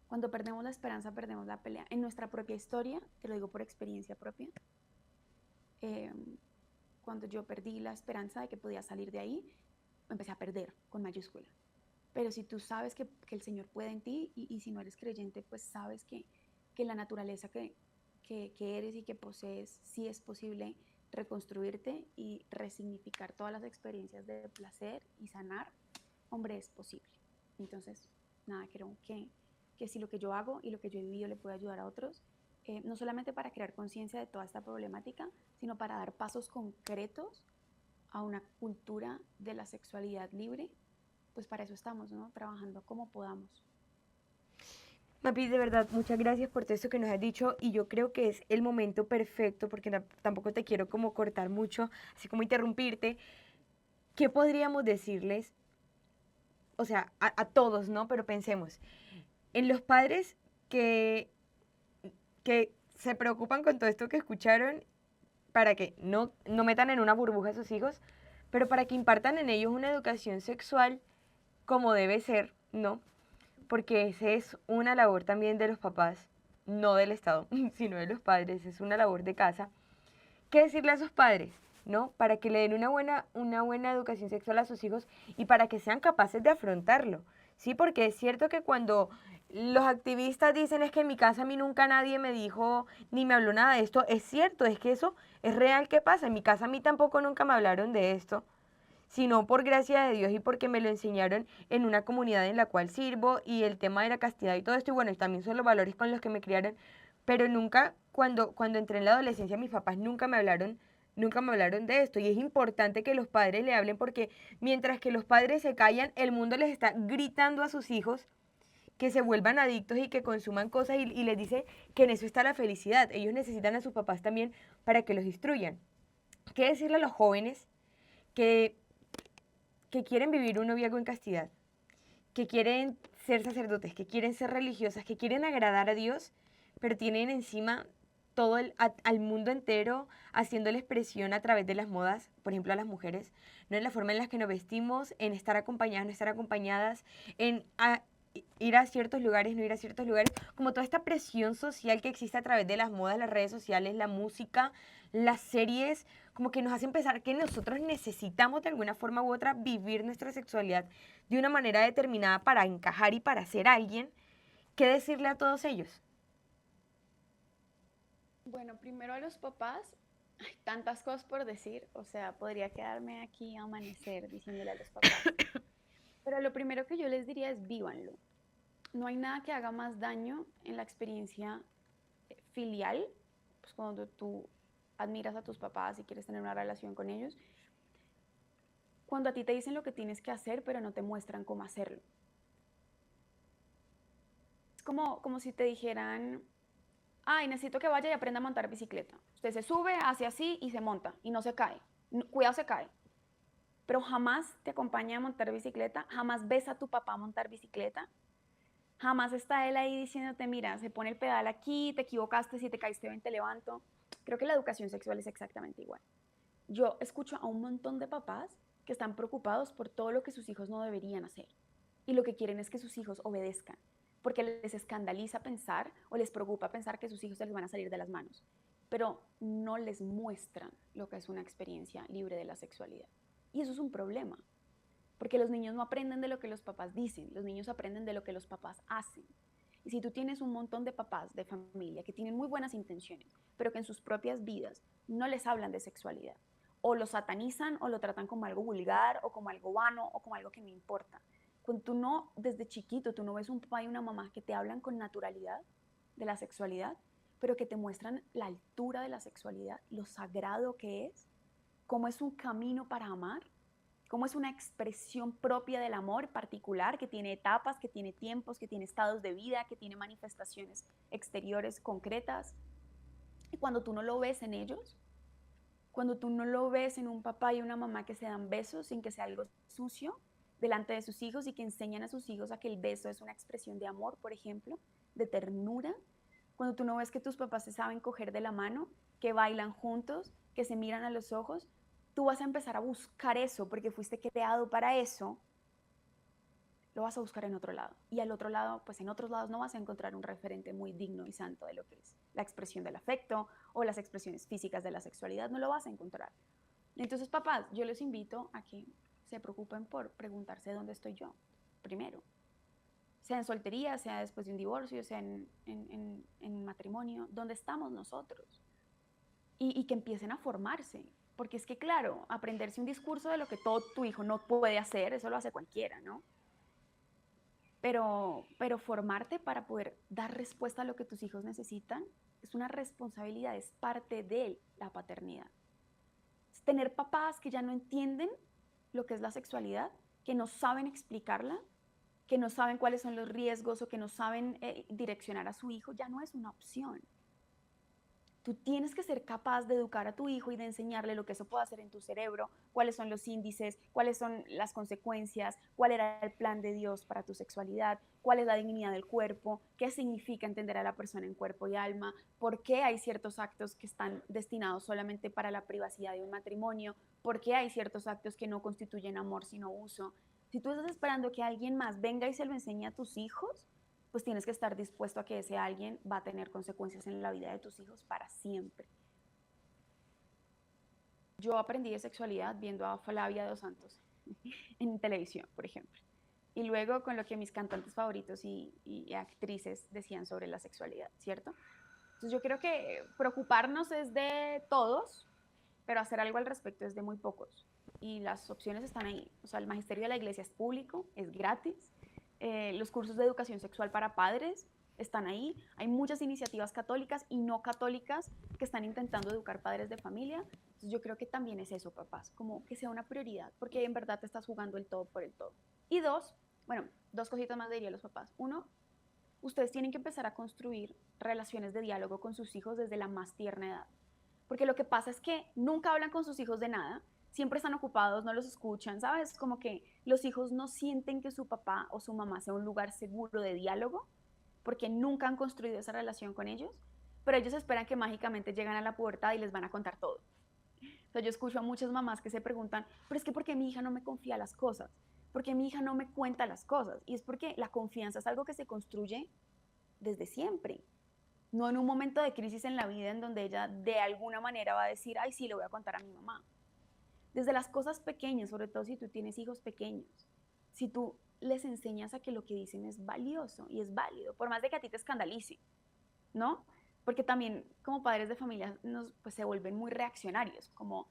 Cuando perdemos la esperanza, perdemos la pelea. En nuestra propia historia, te lo digo por experiencia propia, eh, cuando yo perdí la esperanza de que podía salir de ahí, empecé a perder con mayúscula. Pero si tú sabes que el Señor puede en ti y si no eres creyente, pues sabes que la naturaleza que eres y que posees, sí es posible reconstruirte y resignificar todas las experiencias de placer y sanar, hombre, es posible. Entonces, nada, creo que si lo que yo hago y lo que yo he vivido le puede ayudar a otros, no solamente para crear conciencia de toda esta problemática, sino para dar pasos concretos a una cultura de la sexualidad libre, pues para eso estamos, ¿no? Trabajando como podamos. Mapi, de verdad, muchas gracias por todo esto que nos has dicho y yo creo que es el momento perfecto porque tampoco te quiero como cortar mucho, así como interrumpirte. ¿Qué podríamos decirles? O sea, a todos, ¿no? Pero pensemos en los padres que, que se preocupan con todo esto que escucharon para que no metan en una burbuja a sus hijos, pero para que impartan en ellos una educación sexual como debe ser, ¿no? Porque esa es una labor también de los papás, no del Estado, sino de los padres, es una labor de casa. ¿Qué decirle a esos padres? ¿No? Para que le den una buena educación sexual a sus hijos y para que sean capaces de afrontarlo. Sí, porque es cierto que cuando los activistas dicen es que en mi casa a mí nunca nadie me dijo ni me habló nada de esto, es cierto, es que eso es real que pasa. En mi casa a mí tampoco nunca me hablaron de esto, sino por gracia de Dios y porque me lo enseñaron en una comunidad en la cual sirvo y el tema de la castidad y todo esto, y bueno, y también son los valores con los que me criaron, pero nunca, cuando entré en la adolescencia, mis papás nunca me hablaron de esto, y es importante que los padres le hablen porque mientras que los padres se callan, el mundo les está gritando a sus hijos que se vuelvan adictos y que consuman cosas y les dice que en eso está la felicidad. Ellos necesitan a sus papás también para que los instruyan. ¿Qué decirle a los jóvenes que quieren vivir un noviazgo en castidad, que quieren ser sacerdotes, que quieren ser religiosas, que quieren agradar a Dios, pero tienen encima todo al mundo entero haciéndole expresión a través de las modas, por ejemplo a las mujeres, no en la forma en la que nos vestimos, en estar acompañadas, no estar acompañadas, en ir a ciertos lugares, no ir a ciertos lugares, como toda esta presión social que existe a través de las modas, las redes sociales, la música, las series, como que nos hacen pensar que nosotros necesitamos de alguna forma u otra vivir nuestra sexualidad de una manera determinada para encajar y para ser alguien. ¿Qué decirle a todos ellos? Bueno, primero a los papás, hay tantas cosas por decir, o sea, podría quedarme aquí a amanecer diciéndole a los papás. Pero lo primero que yo les diría es vívanlo. No hay nada que haga más daño en la experiencia filial, pues cuando tú admiras a tus papás y quieres tener una relación con ellos, cuando a ti te dicen lo que tienes que hacer, pero no te muestran cómo hacerlo. Es como si te dijeran, ay, necesito que vaya y aprenda a montar bicicleta. Usted se sube, hace así y se monta y no se cae. Cuidado, se cae. Pero jamás te acompaña a montar bicicleta, jamás ves a tu papá montar bicicleta, jamás está él ahí diciéndote, mira, se pone el pedal aquí, te equivocaste, si te caíste, ven, te levanto. Creo que la educación sexual es exactamente igual. Yo escucho a un montón de papás que están preocupados por todo lo que sus hijos no deberían hacer. Y lo que quieren es que sus hijos obedezcan, porque les escandaliza pensar o les preocupa pensar que sus hijos se les van a salir de las manos, pero no les muestran lo que es una experiencia libre de la sexualidad. Y eso es un problema, porque los niños no aprenden de lo que los papás dicen, los niños aprenden de lo que los papás hacen. Y si tú tienes un montón de papás de familia que tienen muy buenas intenciones, pero que en sus propias vidas no les hablan de sexualidad, o lo satanizan o lo tratan como algo vulgar o como algo vano o como algo que no importa. Cuando tú no, desde chiquito, tú no ves un papá y una mamá que te hablan con naturalidad de la sexualidad, pero que te muestran la altura de la sexualidad, lo sagrado que es, cómo es un camino para amar, cómo es una expresión propia del amor particular, que tiene etapas, que tiene tiempos, que tiene estados de vida, que tiene manifestaciones exteriores concretas. Y cuando tú no lo ves en ellos, cuando tú no lo ves en un papá y una mamá que se dan besos sin que sea algo sucio delante de sus hijos y que enseñan a sus hijos a que el beso es una expresión de amor, por ejemplo, de ternura, cuando tú no ves que tus papás se saben coger de la mano, que bailan juntos, que se miran a los ojos, tú vas a empezar a buscar eso porque fuiste creado para eso, lo vas a buscar en otro lado. Y al otro lado, pues en otros lados no vas a encontrar un referente muy digno y santo de lo que es la expresión del afecto o las expresiones físicas de la sexualidad, no lo vas a encontrar. Entonces, papás, yo les invito a que se preocupen por preguntarse dónde estoy yo, primero. Sea en soltería, sea después de un divorcio, sea en matrimonio, ¿dónde estamos nosotros? Y que empiecen a formarse. Porque es que, claro, aprenderse un discurso de lo que todo tu hijo no puede hacer, eso lo hace cualquiera, ¿no? Pero formarte para poder dar respuesta a lo que tus hijos necesitan es una responsabilidad, es parte de la paternidad. tener papás que ya no entienden lo que es la sexualidad, que no saben explicarla, que no saben cuáles son los riesgos o que no saben direccionar a su hijo, ya no es una opción. Tú tienes que ser capaz de educar a tu hijo y de enseñarle lo que eso puede hacer en tu cerebro, cuáles son los índices, cuáles son las consecuencias, cuál era el plan de Dios para tu sexualidad, cuál es la dignidad del cuerpo, qué significa entender a la persona en cuerpo y alma, por qué hay ciertos actos que están destinados solamente para la privacidad de un matrimonio, por qué hay ciertos actos que no constituyen amor sino uso. Si tú estás esperando que alguien más venga y se lo enseñe a tus hijos, pues tienes que estar dispuesto a que ese alguien va a tener consecuencias en la vida de tus hijos para siempre. Yo aprendí de sexualidad viendo a Flavia Dos Santos en televisión, por ejemplo. Y luego con lo que mis cantantes favoritos y actrices decían sobre la sexualidad, ¿cierto? Entonces yo creo que preocuparnos es de todos, pero hacer algo al respecto es de muy pocos. Y las opciones están ahí. O sea, el magisterio de la iglesia es público, es gratis. Los cursos de educación sexual para padres están ahí. Hay muchas iniciativas católicas y no católicas que están intentando educar padres de familia. Entonces yo creo que también es eso, papás, como que sea una prioridad, porque en verdad te estás jugando el todo por el todo. Y dos, bueno, dos cositas más diría los papás. Uno, ustedes tienen que empezar a construir relaciones de diálogo con sus hijos desde la más tierna edad. Porque lo que pasa es que nunca hablan con sus hijos de nada, siempre están ocupados, no los escuchan, ¿sabes? Como que los hijos no sienten que su papá o su mamá sea un lugar seguro de diálogo, porque nunca han construido esa relación con ellos, pero ellos esperan que mágicamente llegan a la pubertad y les van a contar todo. O sea, yo escucho a muchas mamás que se preguntan, pero es que ¿por qué mi hija no me confía las cosas? ¿Por qué mi hija no me cuenta las cosas? Y es porque la confianza es algo que se construye desde siempre. No en un momento de crisis en la vida en donde ella de alguna manera va a decir, ay, sí, le voy a contar a mi mamá. Desde las cosas pequeñas, sobre todo si tú tienes hijos pequeños, si tú les enseñas a que lo que dicen es valioso y es válido, por más de que a ti te escandalice, ¿no? Porque también como padres de familia pues, se vuelven muy reaccionarios, como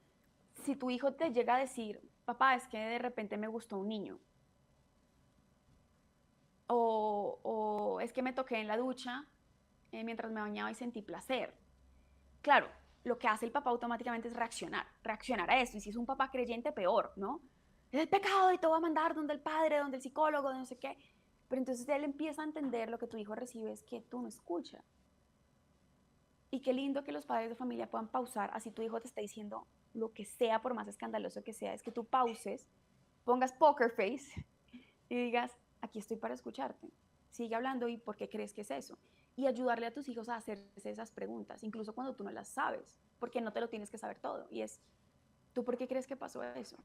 si tu hijo te llega a decir, papá, es que de repente me gustó un niño, o es que me toqué en la ducha mientras me bañaba y sentí placer. Claro, lo que hace el papá automáticamente es reaccionar a eso. Y si es un papá creyente, peor, ¿no? Es el pecado y te voy a mandar donde el padre, donde el psicólogo, de no sé qué. Pero entonces él empieza a entender lo que tu hijo recibe es que tú no escuchas. Y qué lindo que los padres de familia puedan pausar, así tu hijo te está diciendo lo que sea, por más escandaloso que sea, es que tú pauses, pongas poker face y digas, aquí estoy para escucharte. Sigue hablando y por qué crees que es eso. Y ayudarle a tus hijos a hacerse esas preguntas, incluso cuando tú no las sabes, porque no te lo tienes que saber todo. Y es, ¿tú por qué crees que pasó eso?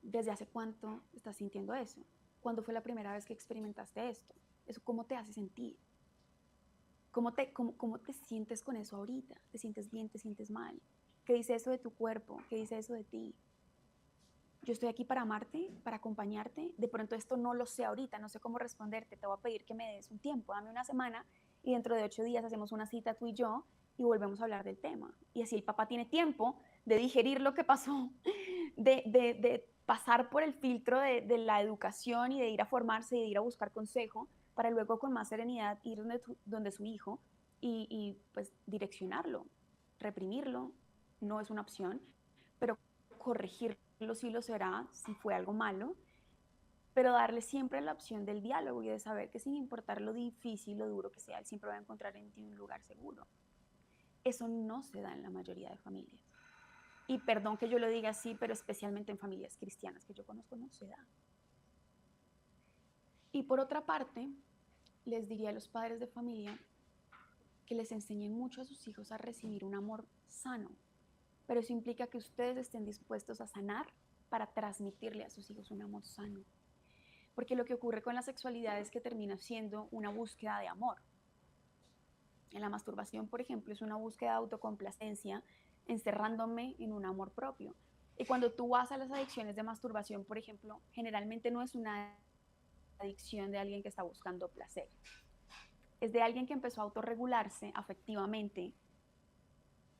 ¿Desde hace cuánto estás sintiendo eso? ¿Cuándo fue la primera vez que experimentaste esto? ¿Eso cómo te hace sentir? ¿Cómo te sientes con eso ahorita? ¿Te sientes bien? ¿Te sientes mal? ¿Qué dice eso de tu cuerpo? ¿Qué dice eso de ti? Yo estoy aquí para amarte, para acompañarte. De pronto esto no lo sé ahorita, no sé cómo responderte. Te voy a pedir que me des un tiempo, dame una semana y dentro de 8 días hacemos una cita tú y yo y volvemos a hablar del tema. Y así el papá tiene tiempo de digerir lo que pasó, de pasar por el filtro de la educación y de ir a formarse y de ir a buscar consejo para luego con más serenidad ir donde su hijo y pues direccionarlo, reprimirlo, no es una opción, pero corregirlo sí lo será si fue algo malo, pero darle siempre la opción del diálogo y de saber que sin importar lo difícil, lo duro que sea, él siempre va a encontrar en ti un lugar seguro. Eso no se da en la mayoría de familias. Y perdón que yo lo diga así, pero especialmente en familias cristianas que yo conozco no se da. Y por otra parte, les diría a los padres de familia que les enseñen mucho a sus hijos a recibir un amor sano, pero eso implica que ustedes estén dispuestos a sanar para transmitirle a sus hijos un amor sano. Porque lo que ocurre con la sexualidad es que termina siendo una búsqueda de amor. En la masturbación, por ejemplo, es una búsqueda de autocomplacencia, encerrándome en un amor propio. Y cuando tú vas a las adicciones de masturbación, por ejemplo, generalmente no es una adicción de alguien que está buscando placer. Es de alguien que empezó a autorregularse afectivamente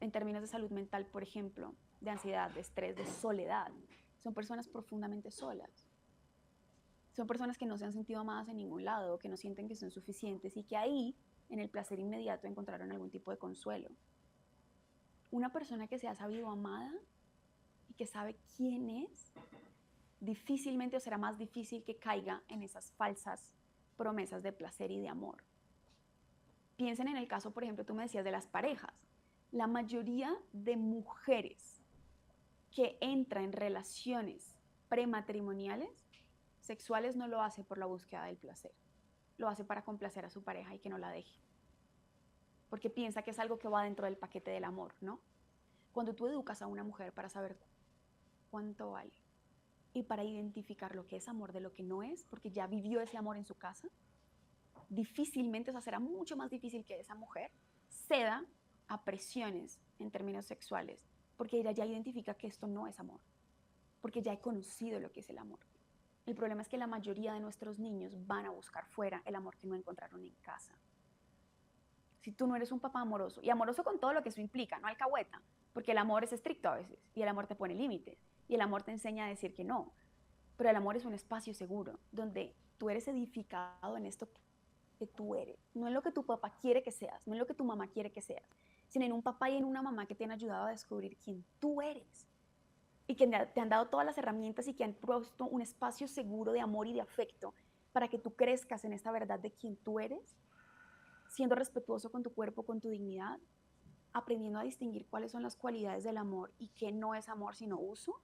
en términos de salud mental, por ejemplo, de ansiedad, de estrés, de soledad. Son personas profundamente solas. Son personas que no se han sentido amadas en ningún lado, que no sienten que son suficientes y que ahí, en el placer inmediato, encontraron algún tipo de consuelo. Una persona que se ha sabido amada y que sabe quién es, difícilmente o será más difícil que caiga en esas falsas promesas de placer y de amor. Piensen en el caso, por ejemplo, tú me decías de las parejas. La mayoría de mujeres que entra en relaciones prematrimoniales sexuales no lo hace por la búsqueda del placer, lo hace para complacer a su pareja y que no la deje, porque piensa que es algo que va dentro del paquete del amor, ¿no? Cuando tú educas a una mujer para saber cuánto vale y para identificar lo que es amor de lo que no es, porque ya vivió ese amor en su casa, difícilmente, o sea, será mucho más difícil que esa mujer ceda a presiones en términos sexuales, porque ella ya identifica que esto no es amor, porque ya he conocido lo que es el amor. El problema es que la mayoría de nuestros niños van a buscar fuera el amor que no encontraron en casa. Si tú no eres un papá amoroso, y amoroso con todo lo que eso implica, no alcahueta, porque el amor es estricto a veces, y el amor te pone límites, y el amor te enseña a decir que no, pero el amor es un espacio seguro, donde tú eres edificado en esto que tú eres, no en lo que tu papá quiere que seas, no en lo que tu mamá quiere que seas, sino en un papá y en una mamá que te han ayudado a descubrir quién tú eres y que te han dado todas las herramientas y que han puesto un espacio seguro de amor y de afecto para que tú crezcas en esta verdad de quién tú eres, siendo respetuoso con tu cuerpo, con tu dignidad, aprendiendo a distinguir cuáles son las cualidades del amor y qué no es amor sino uso.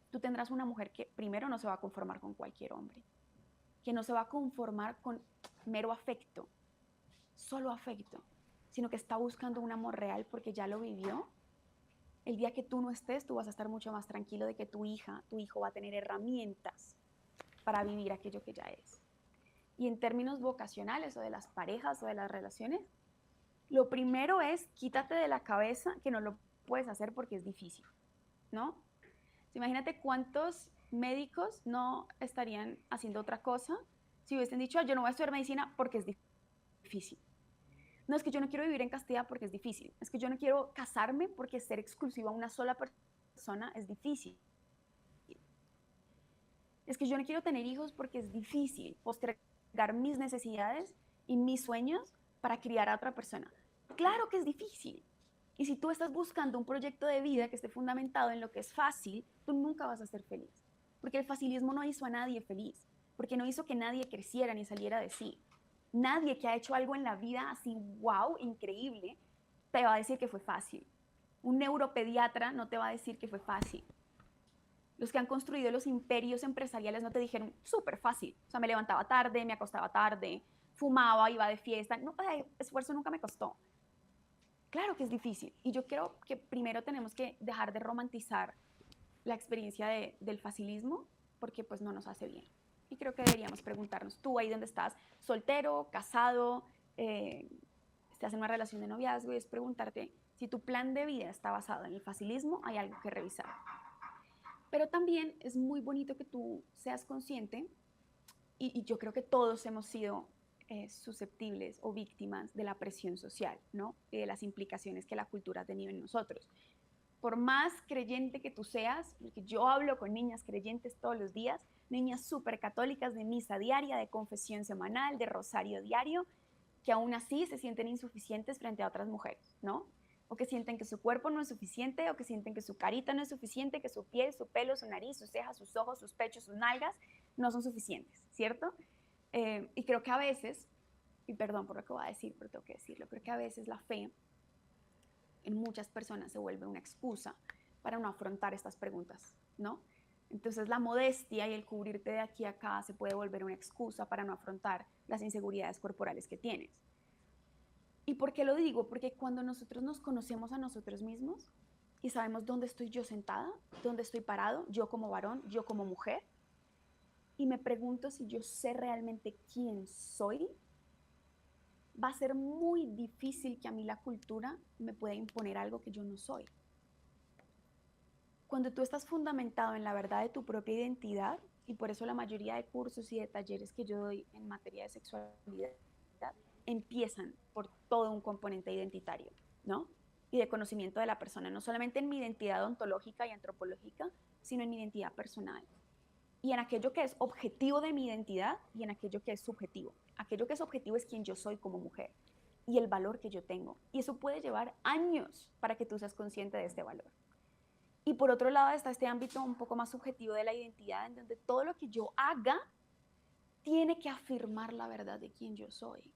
Tú tendrás una mujer que primero no se va a conformar con cualquier hombre, que no se va a conformar con mero afecto, solo afecto, sino que está buscando un amor real porque ya lo vivió. El día que tú no estés, tú vas a estar mucho más tranquilo de que tu hija, tu hijo va a tener herramientas para vivir aquello que ya es. Y en términos vocacionales o de las parejas o de las relaciones, lo primero es quítate de la cabeza que no lo puedes hacer porque es difícil, ¿no? Imagínate cuántos médicos no estarían haciendo otra cosa si hubiesen dicho, yo no voy a estudiar medicina porque es difícil. No, es que yo no quiero vivir en castidad porque es difícil. Es que yo no quiero casarme porque ser exclusiva a una sola persona es difícil. Es que yo no quiero tener hijos porque es difícil postergar mis necesidades y mis sueños para criar a otra persona. Claro que es difícil. Y si tú estás buscando un proyecto de vida que esté fundamentado en lo que es fácil, tú nunca vas a ser feliz. Porque el facilismo no hizo a nadie feliz, porque no hizo que nadie creciera ni saliera de sí. Nadie que ha hecho algo en la vida así, wow, increíble, te va a decir que fue fácil. Un neuropediatra no te va a decir que fue fácil. Los que han construido los imperios empresariales no te dijeron súper fácil. O sea, me levantaba tarde, me acostaba tarde, fumaba, iba de fiesta. No, esfuerzo nunca me costó. Claro que es difícil. Y yo creo que primero tenemos que dejar de romantizar la experiencia del facilismo porque pues no nos hace bien. Y creo que deberíamos preguntarnos, tú ahí donde estás, soltero, casado, estás en una relación de noviazgo, y es preguntarte si tu plan de vida está basado en el facilismo, hay algo que revisar. Pero también es muy bonito que tú seas consciente, y yo creo que todos hemos sido susceptibles o víctimas de la presión social, ¿no? Y de las implicaciones que la cultura ha tenido en nosotros. Por más creyente que tú seas, porque yo hablo con niñas creyentes todos los días, niñas súper católicas de misa diaria, de confesión semanal, de rosario diario, que aún así se sienten insuficientes frente a otras mujeres, ¿no? O que sienten que su cuerpo no es suficiente, o que sienten que su carita no es suficiente, que su piel, su pelo, su nariz, sus cejas, sus ojos, sus pechos, sus nalgas no son suficientes, ¿cierto? Y creo que a veces, y perdón por lo que voy a decir, pero tengo que decirlo, creo que a veces la fe en muchas personas se vuelve una excusa para no afrontar estas preguntas, ¿no? Entonces la modestia y el cubrirte de aquí a acá se puede volver una excusa para no afrontar las inseguridades corporales que tienes. ¿Y por qué lo digo? Porque cuando nosotros nos conocemos a nosotros mismos y sabemos dónde estoy yo sentada, dónde estoy parado, yo como varón, yo como mujer, y me pregunto si yo sé realmente quién soy, va a ser muy difícil que a mí la cultura me pueda imponer algo que yo no soy. Cuando tú estás fundamentado en la verdad de tu propia identidad, y por eso la mayoría de cursos y de talleres que yo doy en materia de sexualidad empiezan por todo un componente identitario, ¿no? Y de conocimiento de la persona, no solamente en mi identidad ontológica y antropológica, sino en mi identidad personal. Y en aquello que es objetivo de mi identidad y en aquello que es subjetivo. Aquello que es objetivo es quien yo soy como mujer y el valor que yo tengo. Y eso puede llevar años para que tú seas consciente de este valor. Y por otro lado está este ámbito un poco más subjetivo de la identidad, en donde todo lo que yo haga tiene que afirmar la verdad de quién yo soy.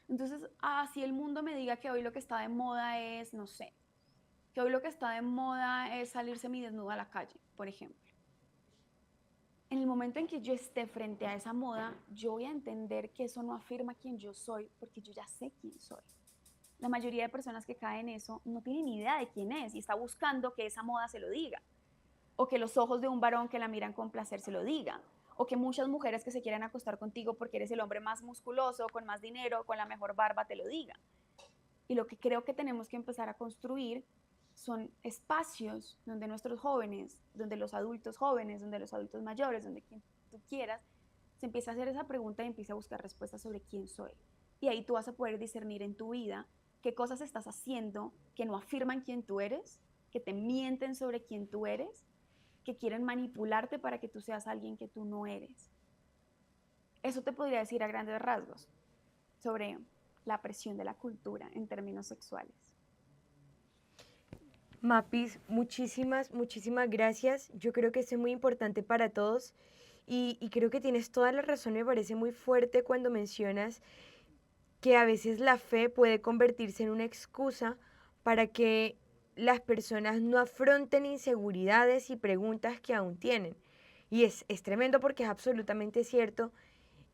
Entonces, si el mundo me diga que hoy lo que está de moda es, no sé, que hoy lo que está de moda es salir semidesnuda a la calle, por ejemplo. En el momento en que yo esté frente a esa moda, yo voy a entender que eso no afirma quién yo soy, porque yo ya sé quién soy. La mayoría de personas que caen en eso no tienen ni idea de quién es y está buscando que esa moda se lo diga, o que los ojos de un varón que la miran con placer se lo digan, o que muchas mujeres que se quieran acostar contigo porque eres el hombre más musculoso, con más dinero, con la mejor barba, te lo digan. Y lo que creo que tenemos que empezar a construir son espacios donde nuestros jóvenes, donde los adultos jóvenes, donde los adultos mayores, donde quien tú quieras, se empieza a hacer esa pregunta y empieza a buscar respuestas sobre quién soy. Y ahí tú vas a poder discernir en tu vida qué cosas estás haciendo que no afirman quién tú eres, que te mienten sobre quién tú eres, que quieren manipularte para que tú seas alguien que tú no eres. Eso te podría decir a grandes rasgos sobre la presión de la cultura en términos sexuales. Mapis, muchísimas gracias. Yo creo que esto es muy importante para todos y creo que tienes toda la razón. Me parece muy fuerte cuando mencionas que a veces la fe puede convertirse en una excusa para que las personas no afronten inseguridades y preguntas que aún tienen. Y es tremendo porque es absolutamente cierto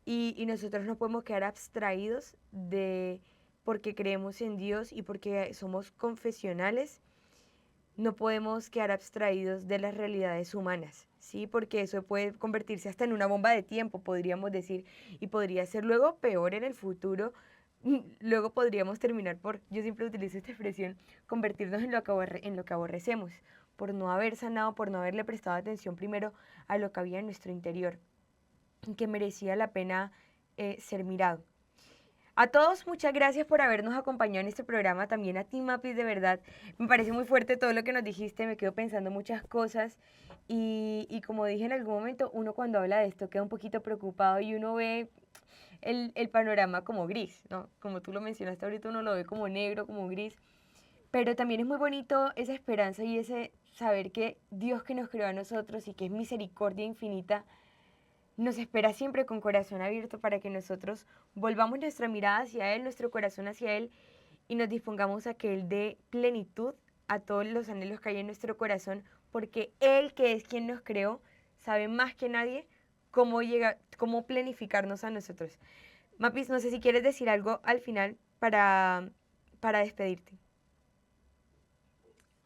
y nosotros no podemos quedar abstraídos de porque creemos en Dios y porque somos confesionales no podemos quedar abstraídos de las realidades humanas, ¿sí? Porque eso puede convertirse hasta en una bomba de tiempo, podríamos decir, y podría ser luego peor en el futuro. Luego podríamos terminar por, yo siempre utilizo esta expresión, convertirnos en lo que aborrecemos, por no haber sanado, por no haberle prestado atención primero a lo que había en nuestro interior, que merecía la pena ser mirado. A todos, muchas gracias por habernos acompañado en este programa. También a ti, Mapis, de verdad. Me parece muy fuerte todo lo que nos dijiste. Me quedo pensando muchas cosas. Y como dije en algún momento, uno cuando habla de esto queda un poquito preocupado y uno ve el panorama como gris, ¿no? Como tú lo mencionaste ahorita, uno lo ve como negro, como gris. Pero también es muy bonito esa esperanza y ese saber que Dios que nos creó a nosotros y que es misericordia infinita, nos espera siempre con corazón abierto para que nosotros volvamos nuestra mirada hacia Él, nuestro corazón hacia Él y nos dispongamos a que Él dé plenitud a todos los anhelos que hay en nuestro corazón, porque Él, que es quien nos creó, sabe más que nadie cómo planificarnos a nosotros. Mapis, no sé si quieres decir algo al final para despedirte.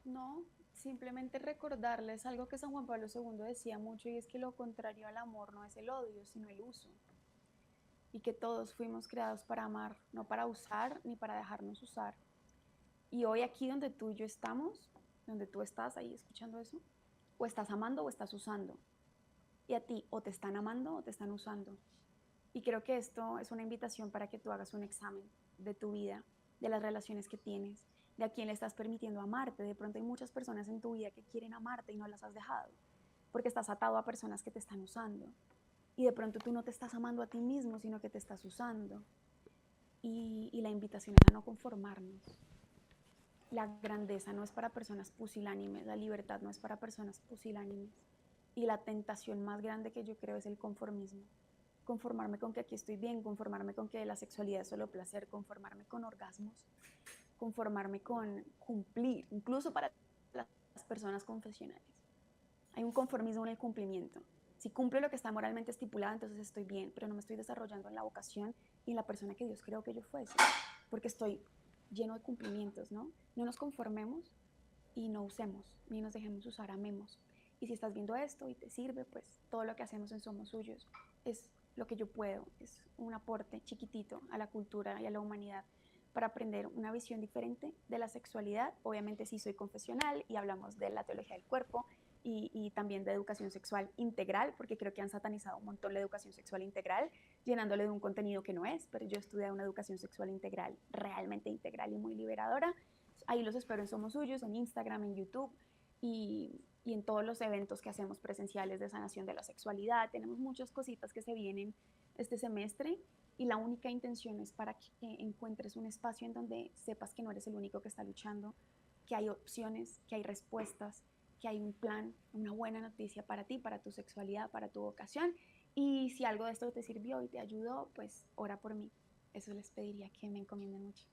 No, simplemente recordarles algo que San Juan Pablo II decía mucho y es que lo contrario al amor no es el odio, sino el uso. Y que todos fuimos creados para amar, no para usar ni para dejarnos usar. Y hoy aquí donde tú y yo estamos, donde tú estás ahí escuchando eso, o estás amando o estás usando. Y a ti o te están amando o te están usando. Y creo que esto es una invitación para que tú hagas un examen de tu vida, de las relaciones que tienes, de a quién le estás permitiendo amarte. De pronto hay muchas personas en tu vida que quieren amarte y no las has dejado, porque estás atado a personas que te están usando. Y de pronto tú no te estás amando a ti mismo, sino que te estás usando. Y la invitación es a no conformarnos. La grandeza no es para personas pusilánimes, la libertad no es para personas pusilánimes. Y la tentación más grande que yo creo es el conformismo. Conformarme con que aquí estoy bien, conformarme con que la sexualidad es solo placer, conformarme con orgasmos, conformarme con cumplir, incluso para las personas confesionales. Hay un conformismo en el cumplimiento. Si cumplo lo que está moralmente estipulado, entonces estoy bien, pero no me estoy desarrollando en la vocación y en la persona que Dios creó que yo fuese, porque estoy lleno de cumplimientos, ¿no? No nos conformemos y no usemos, ni nos dejemos usar, amemos. Y si estás viendo esto y te sirve, pues todo lo que hacemos en Somos Suyos es lo que yo puedo, es un aporte chiquitito a la cultura y a la humanidad para aprender una visión diferente de la sexualidad. Obviamente sí soy confesional y hablamos de la teología del cuerpo y también de educación sexual integral, porque creo que han satanizado un montón la educación sexual integral, llenándole de un contenido que no es, pero yo he estudiado una educación sexual integral, realmente integral y muy liberadora. Ahí los espero en Somos Suyos, en Instagram, en YouTube y en todos los eventos que hacemos presenciales de sanación de la sexualidad. Tenemos muchas cositas que se vienen este semestre y la única intención es para que encuentres un espacio en donde sepas que no eres el único que está luchando, que hay opciones, que hay respuestas, que hay un plan, una buena noticia para ti, para tu sexualidad, para tu vocación. Y si algo de esto te sirvió y te ayudó, pues ora por mí. Eso les pediría que me encomienden mucho.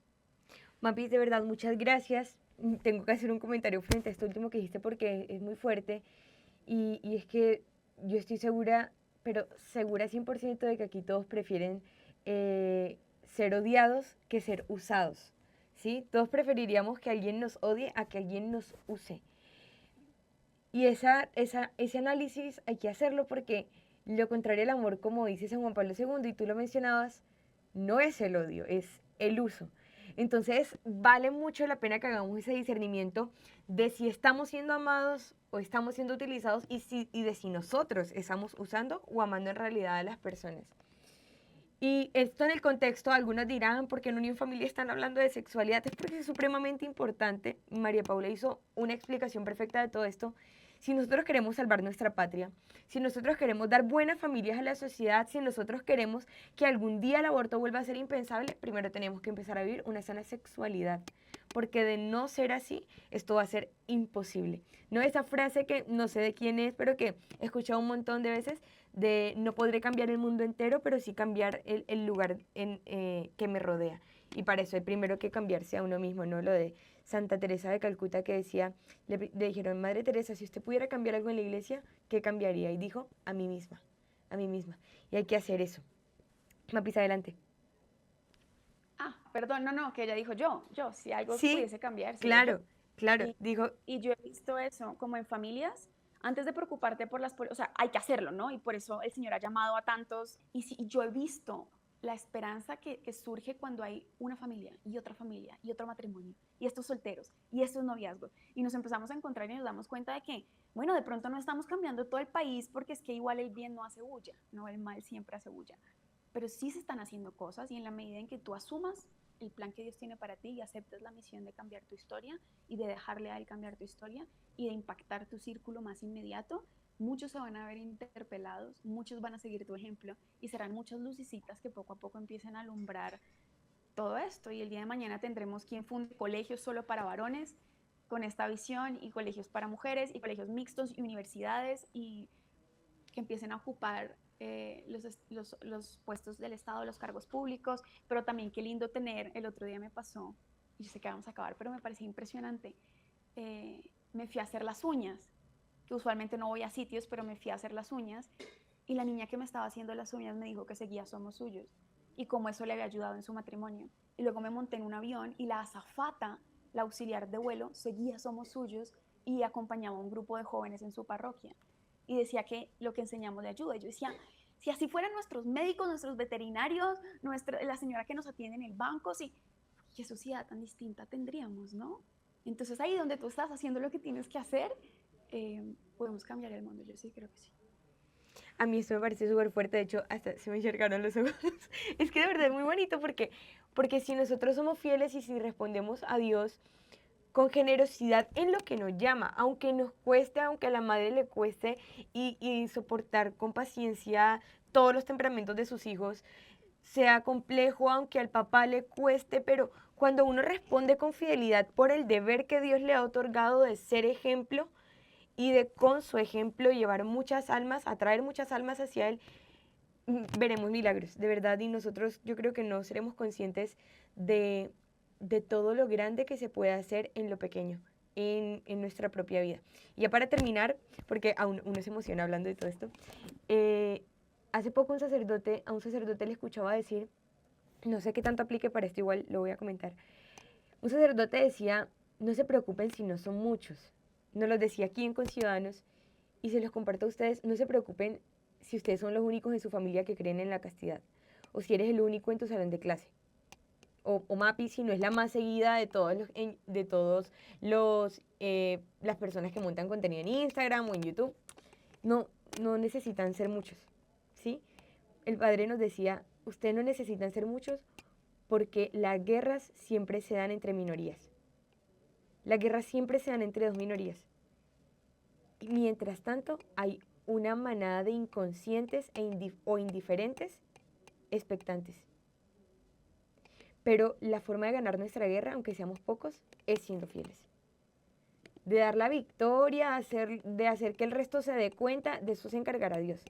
Mapi, de verdad, muchas gracias. Tengo que hacer un comentario frente a esto último que dijiste porque es muy fuerte. Y es que yo estoy segura, pero segura 100% de que aquí todos prefieren ser odiados que ser usados. ¿Sí? Todos preferiríamos que alguien nos odie a que alguien nos use. Y ese análisis hay que hacerlo porque lo contrario al amor, como dice San Juan Pablo II, y tú lo mencionabas, no es el odio, es el uso. Entonces, vale mucho la pena que hagamos ese discernimiento de si estamos siendo amados o estamos siendo utilizados y de si nosotros estamos usando o amando en realidad a las personas. Y esto en el contexto, algunos dirán, porque en Unión Familia están hablando de sexualidad, es porque es supremamente importante. María Paula hizo una explicación perfecta de todo esto. Si nosotros queremos salvar nuestra patria, si nosotros queremos dar buenas familias a la sociedad, si nosotros queremos que algún día el aborto vuelva a ser impensable, primero tenemos que empezar a vivir una sana sexualidad. Porque de no ser así, esto va a ser imposible. No esa frase que no sé de quién es, pero que he escuchado un montón de veces, de no podré cambiar el mundo entero, pero sí cambiar el lugar que me rodea. Y para eso hay primero que cambiarse a uno mismo, ¿no? Lo de Santa Teresa de Calcuta que decía, le dijeron, Madre Teresa, si usted pudiera cambiar algo en la iglesia, ¿qué cambiaría? Y dijo, a mí misma, a mí misma. Y hay que hacer eso. Mapis, adelante. Ah, perdón, no, no, que ella dijo yo, si algo Sí, pudiese cambiar, sería yo. claro, claro. Y, Dijo, y yo he visto eso como en familias, antes de preocuparte por o sea, hay que hacerlo, ¿no? Y por eso el Señor ha llamado a tantos. Y yo he visto la esperanza que surge cuando hay una familia y otro matrimonio, y estos solteros, y estos noviazgos. Y nos empezamos a encontrar y nos damos cuenta de que, bueno, de pronto no estamos cambiando todo el país porque es que igual el bien no hace bulla, no el mal siempre hace bulla. Pero sí se están haciendo cosas y en la medida en que tú asumas el plan que Dios tiene para ti y aceptes la misión de cambiar tu historia y de dejarle a Él cambiar tu historia y de impactar tu círculo más inmediato, muchos se van a ver interpelados, muchos van a seguir tu ejemplo y serán muchas lucecitas que poco a poco empiecen a alumbrar todo esto. Y el día de mañana tendremos quien funde colegios solo para varones con esta visión y colegios para mujeres y colegios mixtos y universidades y que empiecen a ocupar los puestos del Estado, los cargos públicos, pero también qué lindo tener, el otro día me pasó, y yo sé que vamos a acabar, pero me parecía impresionante, me fui a hacer las uñas, que usualmente no voy a sitios, pero me fui a hacer las uñas, y la niña que me estaba haciendo las uñas me dijo que seguía Somos Suyos, y cómo eso le había ayudado en su matrimonio. Y luego me monté en un avión y la azafata, la auxiliar de vuelo, seguía Somos Suyos y acompañaba a un grupo de jóvenes en su parroquia y decía que lo que enseñamos le ayuda. Y yo decía, si así fueran nuestros médicos, nuestros veterinarios, la señora que nos atiende en el banco, sí, qué sociedad tan distinta tendríamos, ¿no? Entonces ahí donde tú estás haciendo lo que tienes que hacer, podemos cambiar el mundo. Yo sí creo que sí. a mí esto me parece súper fuerte, de hecho, hasta se me encercaron los ojos. Es que de verdad es muy bonito porque si nosotros somos fieles y si respondemos a Dios con generosidad en lo que nos llama, aunque nos cueste, aunque a la madre le cueste, y soportar con paciencia todos los temperamentos de sus hijos, sea complejo, aunque al papá le cueste, pero cuando uno responde con fidelidad por el deber que Dios le ha otorgado de ser ejemplo, y de con su ejemplo llevar muchas almas, atraer muchas almas hacia Él, veremos milagros, de verdad, y nosotros yo creo que no seremos conscientes de todo lo grande que se puede hacer en lo pequeño, en nuestra propia vida. Y ya para terminar, porque aún uno se emociona hablando de todo esto, hace poco a un sacerdote le escuchaba decir, no sé qué tanto aplique para esto, igual lo voy a comentar, un sacerdote decía, no se preocupen si no son muchos. Nos lo decía aquí en Conciudadanos y se los comparto a ustedes. No se preocupen si ustedes son los únicos en su familia que creen en la castidad o si eres el único en tu salón de clase. O Mapi, si no es la más seguida de todos las personas que montan contenido en Instagram o en YouTube. No, no necesitan ser muchos, ¿sí? El padre nos decía, ustedes no necesitan ser muchos porque las guerras siempre se dan entre minorías. Las guerras siempre se dan entre dos minorías. Y mientras tanto, hay una manada de inconscientes o indiferentes expectantes. Pero la forma de ganar nuestra guerra, aunque seamos pocos, es siendo fieles. de dar la victoria, de hacer que el resto se dé cuenta, de eso se encargará Dios.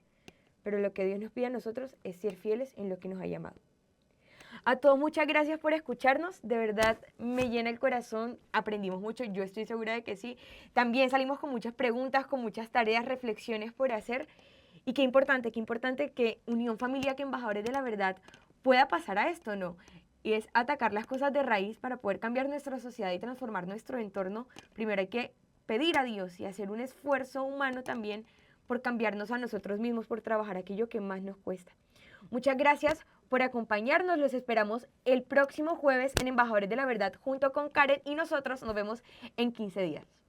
Pero lo que Dios nos pide a nosotros es ser fieles en lo que nos ha llamado. A todos muchas gracias por escucharnos, de verdad me llena el corazón, aprendimos mucho, yo estoy segura de que sí. También salimos con muchas preguntas, con muchas tareas, reflexiones por hacer. Y qué importante que Unión Familiar, que Embajadores de la Verdad pueda pasar a esto, ¿no? Y es atacar las cosas de raíz para poder cambiar nuestra sociedad y transformar nuestro entorno. Primero hay que pedir a Dios y hacer un esfuerzo humano también por cambiarnos a nosotros mismos, por trabajar aquello que más nos cuesta. Muchas gracias por acompañarnos. Los esperamos el próximo jueves en Embajadores de la Verdad junto con Karen y nosotros nos vemos en 15 días.